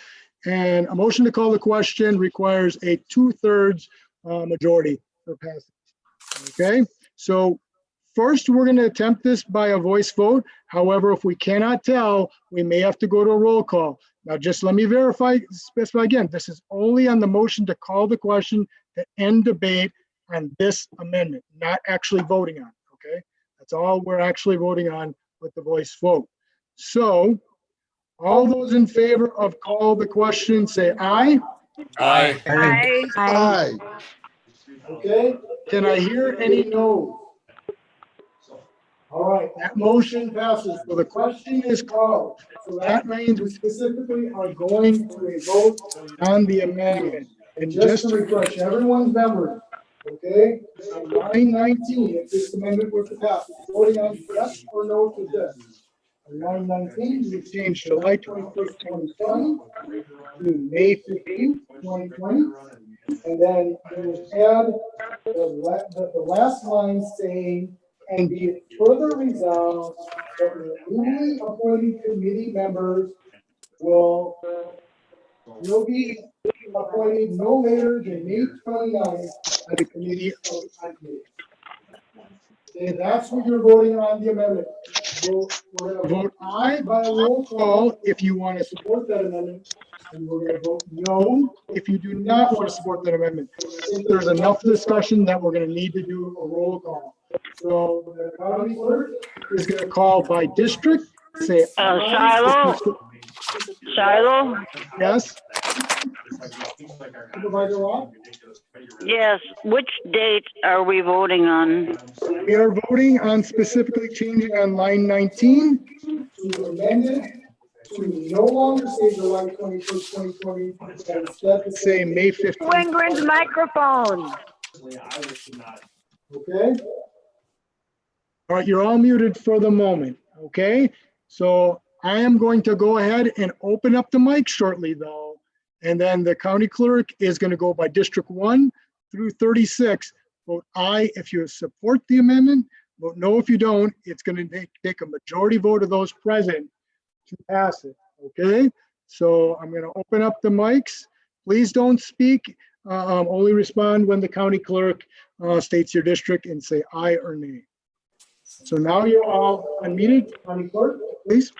and a motion to call the question requires a 2/3 majority for passage. Okay, so first we're going to attempt this by a voice vote. However, if we cannot tell, we may have to go to a roll call. Now, just let me specify again, this is only on the motion to call the question to end debate on this amendment, not actually voting on it, okay? That's all we're actually voting on with the voice vote. So all those in favor of call the question, say aye. Aye. Aye. Aye. Okay, can I hear any no's? All right, that motion passes. So the question is called. So that means we specifically are going to a vote on the amendment. And just to refresh everyone's memory, okay, on line 19, if this amendment were to pass, voting on yes or no to this. On line 19, we changed July 21st, 2020 to May 15th, 2020. And then we will add the last line saying, and be it further resolved that the newly appointed committee members will be appointed no later than May 29th by the committee of committee. And that's what you're voting on the amendment. So we're going to vote aye by a roll call if you want to support that amendment. And we're going to vote no if you do not want to support that amendment. I think there's enough discussion that we're going to need to do a roll call. So the county clerk is going to call by district. Say Shiloh? Shiloh? Yes. Supervisor Roth? Yes. Which date are we voting on? We are voting on specifically changing on line 19 to amend it to no longer say July 21st, 2020, but instead to say May 15th. Wingren's microphone. Okay. All right, you're all muted for the moment. Okay. So I am going to go ahead and open up the mic shortly, though. And then the county clerk is going to go by District 1 through 36. Vote aye if you support the amendment. Vote no if you don't. It's going to take a majority vote of those present to pass it. Okay. So I'm going to open up the mics. Please don't speak. Only respond when the county clerk states your district and say aye or nay. So now you're all unmuted. County clerk, please.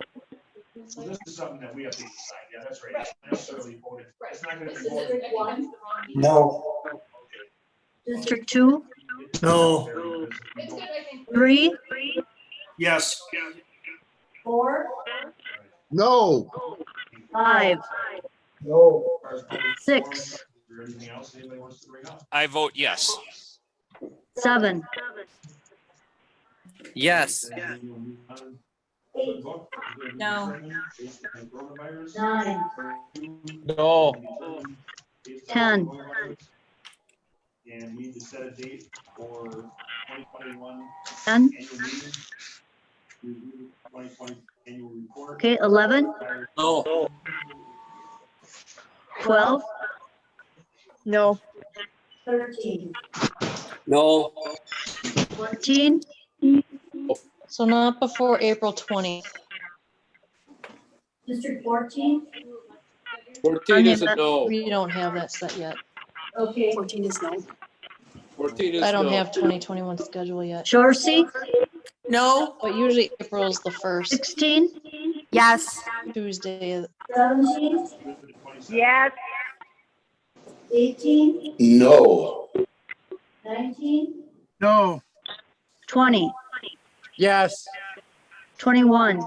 This is something that we have to decide. Yeah, that's right. It's not necessarily voted. It's not gonna be voted. District 1, No. District 2, No. 3, Yes. 4, No. 5, No. 6, Anything else anybody wants to bring up? I vote yes. 7, Yes. No. 9, No. 10, And we need to set a date for 2021 10, annual meeting. Review 2020 annual report. okay, 11, No. 12, No. 13, No. 14, So not before April 20th. District 14, 14 is a no. We don't have that set yet. okay. 14 is no. 14 is I don't no. have 2021 schedule yet, Shorsey, No. but usually April is the first 16, yes Tuesday. 17, Yes. 18, No. 19, No. 20, Yes. 21,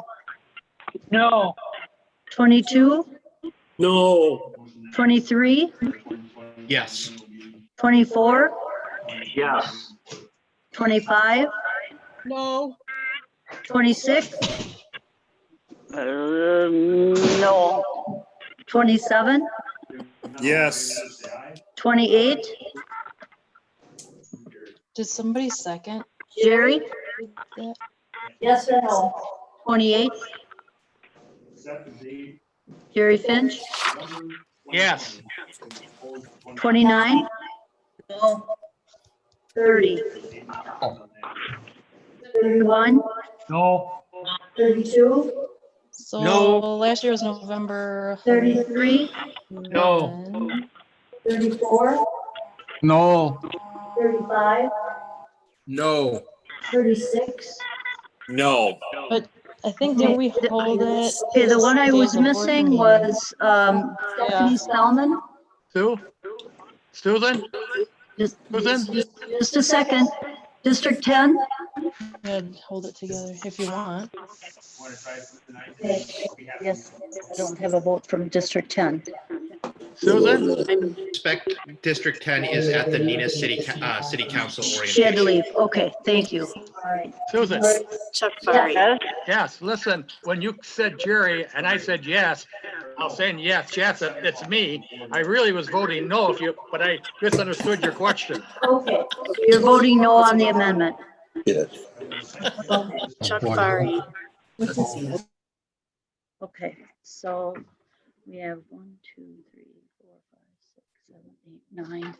No. 22, No. 23, Yes. 24, Yes. 25, No. 26, No. 27, Yes. 28, Did somebody second Jerry, that? yes or no? 28, Set the date. Jerry Finch, Yes. 29, 30, 31, No. 32, So No. last year was November. 33, No. 34, No. 35, No. 36. No. But I think didn't we hold it? Okay, the one I day was of the board missing meeting? was Stephanie Spellman. Sue? Susan? Just Susan? just a second. District 10? Yeah, hold it together if you want. Okay. Yes, I don't have a vote from District 10. Susan? Expect District 10 is at the Nina City Council She had to orientation. leave. Okay, thank you. All right. Susan? Chuck Yes. Yes, listen, when you said Jerry and I said yes, I was saying yes, it's me. I really was voting no but I misunderstood your question. Okay, so you're voting no on the amendment. Yes. Okay. Chuck Fari. Okay, so we have 1, 2, 3, 4, 5, 6, 7, 8, 9.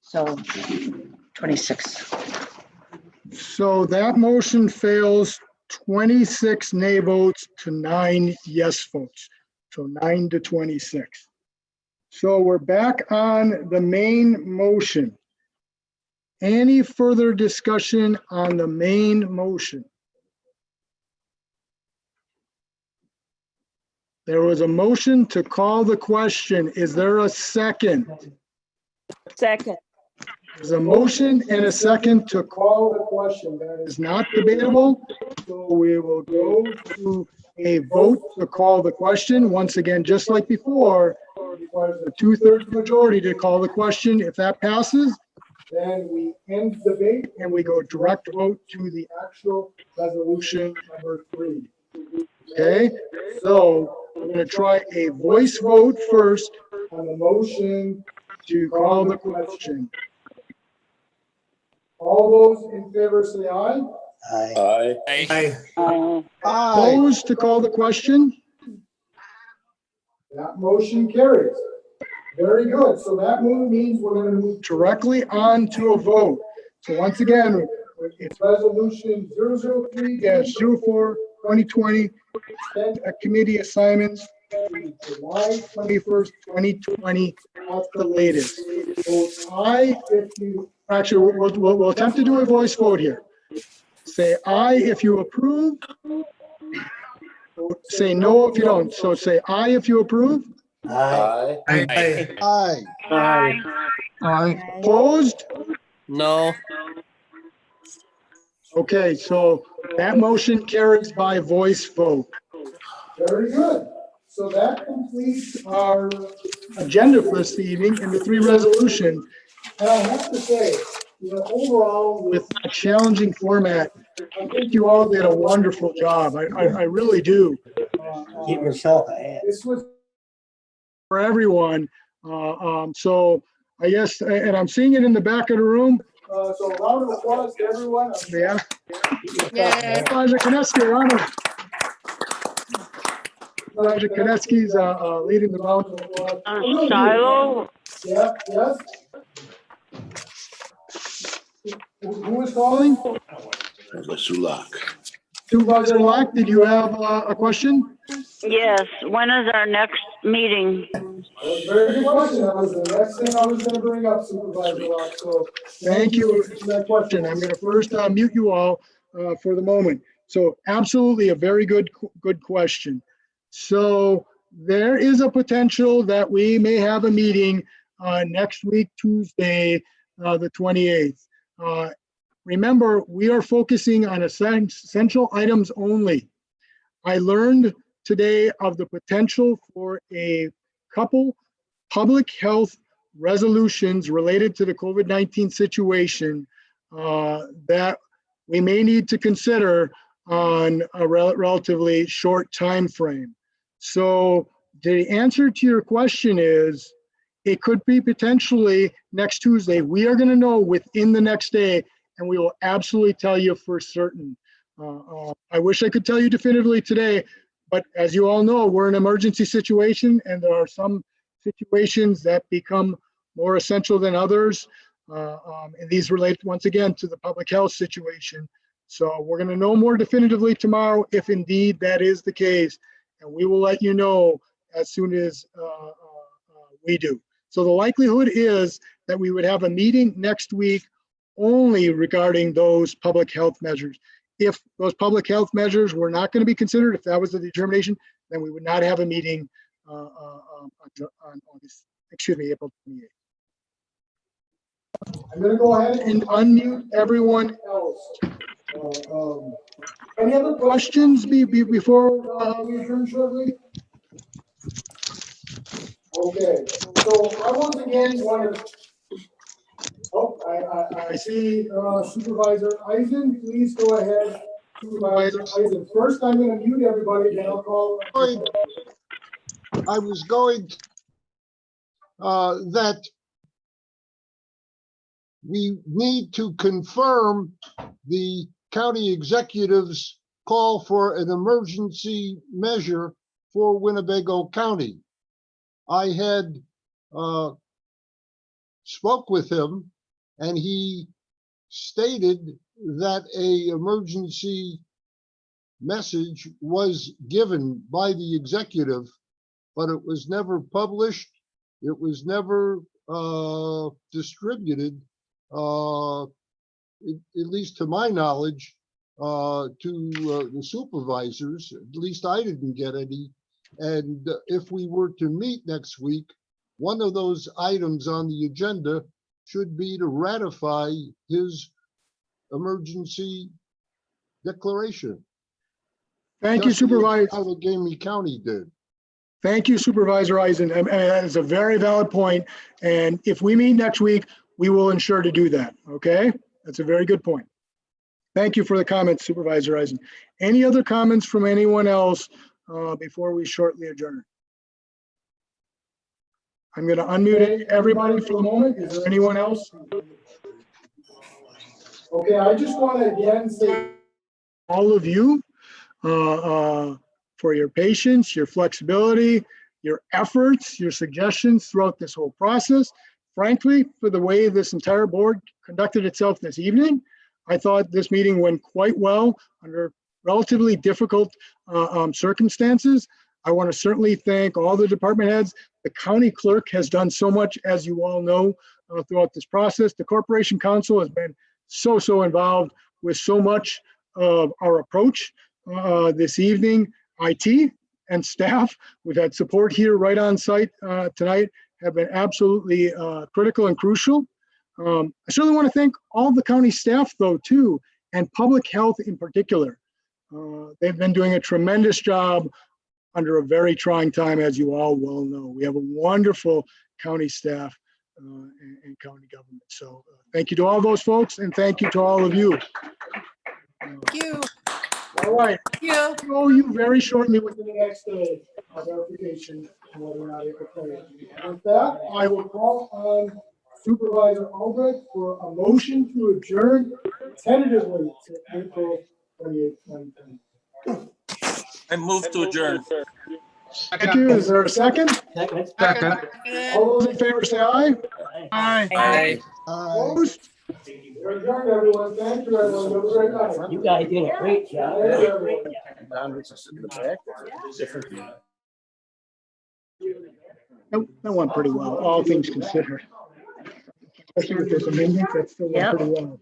So 26. So that motion fails 26 nay votes to 9 yes votes. So 9 to 26. So we're back on the main motion. Any further discussion on the main motion? There was a motion to call the question. Is there a second? Second. There's a motion and a second to call the question. That is not debatable. So we will go to a vote to call the question. Once again, just like before, it requires a 2/3 majority to call the question. If that passes, then we end debate and we go direct vote to the actual resolution number 3. Okay, so we're going to try a voice vote first on the motion to call the question. All those in favor say aye. Aye. Aye. Opposed to call the question? That motion carries. Very good. So that means we're going to move directly on to a vote. So once again, it's resolution 003-04-2020, extend a committee assignments July 21st, 2020 at the latest. Actually, we'll attempt to do a voice vote here. Say aye if you approve. Say no if you don't. So say aye if you approve. Aye. Aye. Aye. Opposed? No. Okay, so that motion carries by voice vote. Very good. So that completes our agenda for this evening and the 3 resolutions. And I have to say, overall, with a challenging format, I think you all did a wonderful job. I really do. Keep yourself ahead. This was for everyone. So I guess, and I'm seeing it in the back of the room. So a round of applause to everyone. Yeah. Supervisor Konecki, round of. Supervisor Konecki's leading the round of applause. Shiloh? Yeah, yes. Who is calling? Sulak. Supervisor Locke, did you have a question? Yes. When is our next meeting? Very good question. That was the next thing I was going to bring up, Supervisor Locke. So thank you for that question. I'm going to first mute you all for the moment. So absolutely a very good question. So there is a potential that we may have a meeting next week, Tuesday, the 28th. Remember, we are focusing on essential items only. I learned today of the potential for a couple public health resolutions related to the COVID-19 situation that we may need to consider on a relatively short time frame. So the answer to your question is, it could be potentially next Tuesday. We are going to know within the next day, and we will absolutely tell you for certain. I wish I could tell you definitively today, but as you all know, we're in an emergency situation, and there are some situations that become more essential than others. And these relate once again to the public health situation. So we're going to know more definitively tomorrow if indeed that is the case, and we will let you know as soon as we do. So the likelihood is that we would have a meeting next week only regarding those public health measures. If those public health measures were not going to be considered, if that was the determination, then we would not have a meeting on August, April 28th. I'm going to go ahead and unmute everyone else. Any other questions before we adjourn shortly? Okay, so I once again want to. Oh, I see Supervisor Eisen. Please go ahead, Supervisor Eisen. First, I'm going to mute everybody, then I'll call. I was going that we need to confirm the county executive's call for an emergency measure for Winnebago County. I had spoke with him, and he stated that a emergency message was given by the executive, but it was never published. It was never distributed, at least to my knowledge, to the supervisors. At least I didn't get any. And if we were to meet next week, one of those items on the agenda should be to ratify his emergency declaration. Thank you, Supervisor. How Allegheny County did. Thank you, Supervisor Eisen. And that is a very valid point. And if we meet next week, we will ensure to do that. Okay, that's a very good point. Thank you for the comments, Supervisor Eisen. Any other comments from anyone else before we shortly adjourn? I'm going to unmute everybody for the moment. Is there anyone else? Okay, I just want to again say all of you for your patience, your flexibility, your efforts, your suggestions throughout this whole process. Frankly, for the way this entire board conducted itself this evening, I thought this meeting went quite well under relatively difficult circumstances. I want to certainly thank all the department heads. The county clerk has done so much, as you all know, throughout this process. The Corporation Council has been so involved with so much of our approach this evening. IT and staff, we've had support here right on site tonight, have been absolutely critical and crucial. I certainly want to thank all the county staff though too, and public health in particular. They've been doing a tremendous job under a very trying time, as you all well know. We have a wonderful county staff and county government. So thank you to all those folks, and thank you to all of you. Thank you. All right. Thank you. I'll show you very shortly within the next verification of whether or not it occurred. With that, I will call on Supervisor Albrecht for a motion to adjourn tentatively to April 28th, 2020. I move to adjourn. Thank you. Is there a second? Second. All those in favor say aye. Aye. Aye. Opposed? We're adjourned, everyone. Thank you, everyone. Have a great night. You guys did a great job. Thank you, everyone. That went pretty well, all things considered. Especially with this amendment, that still went pretty well.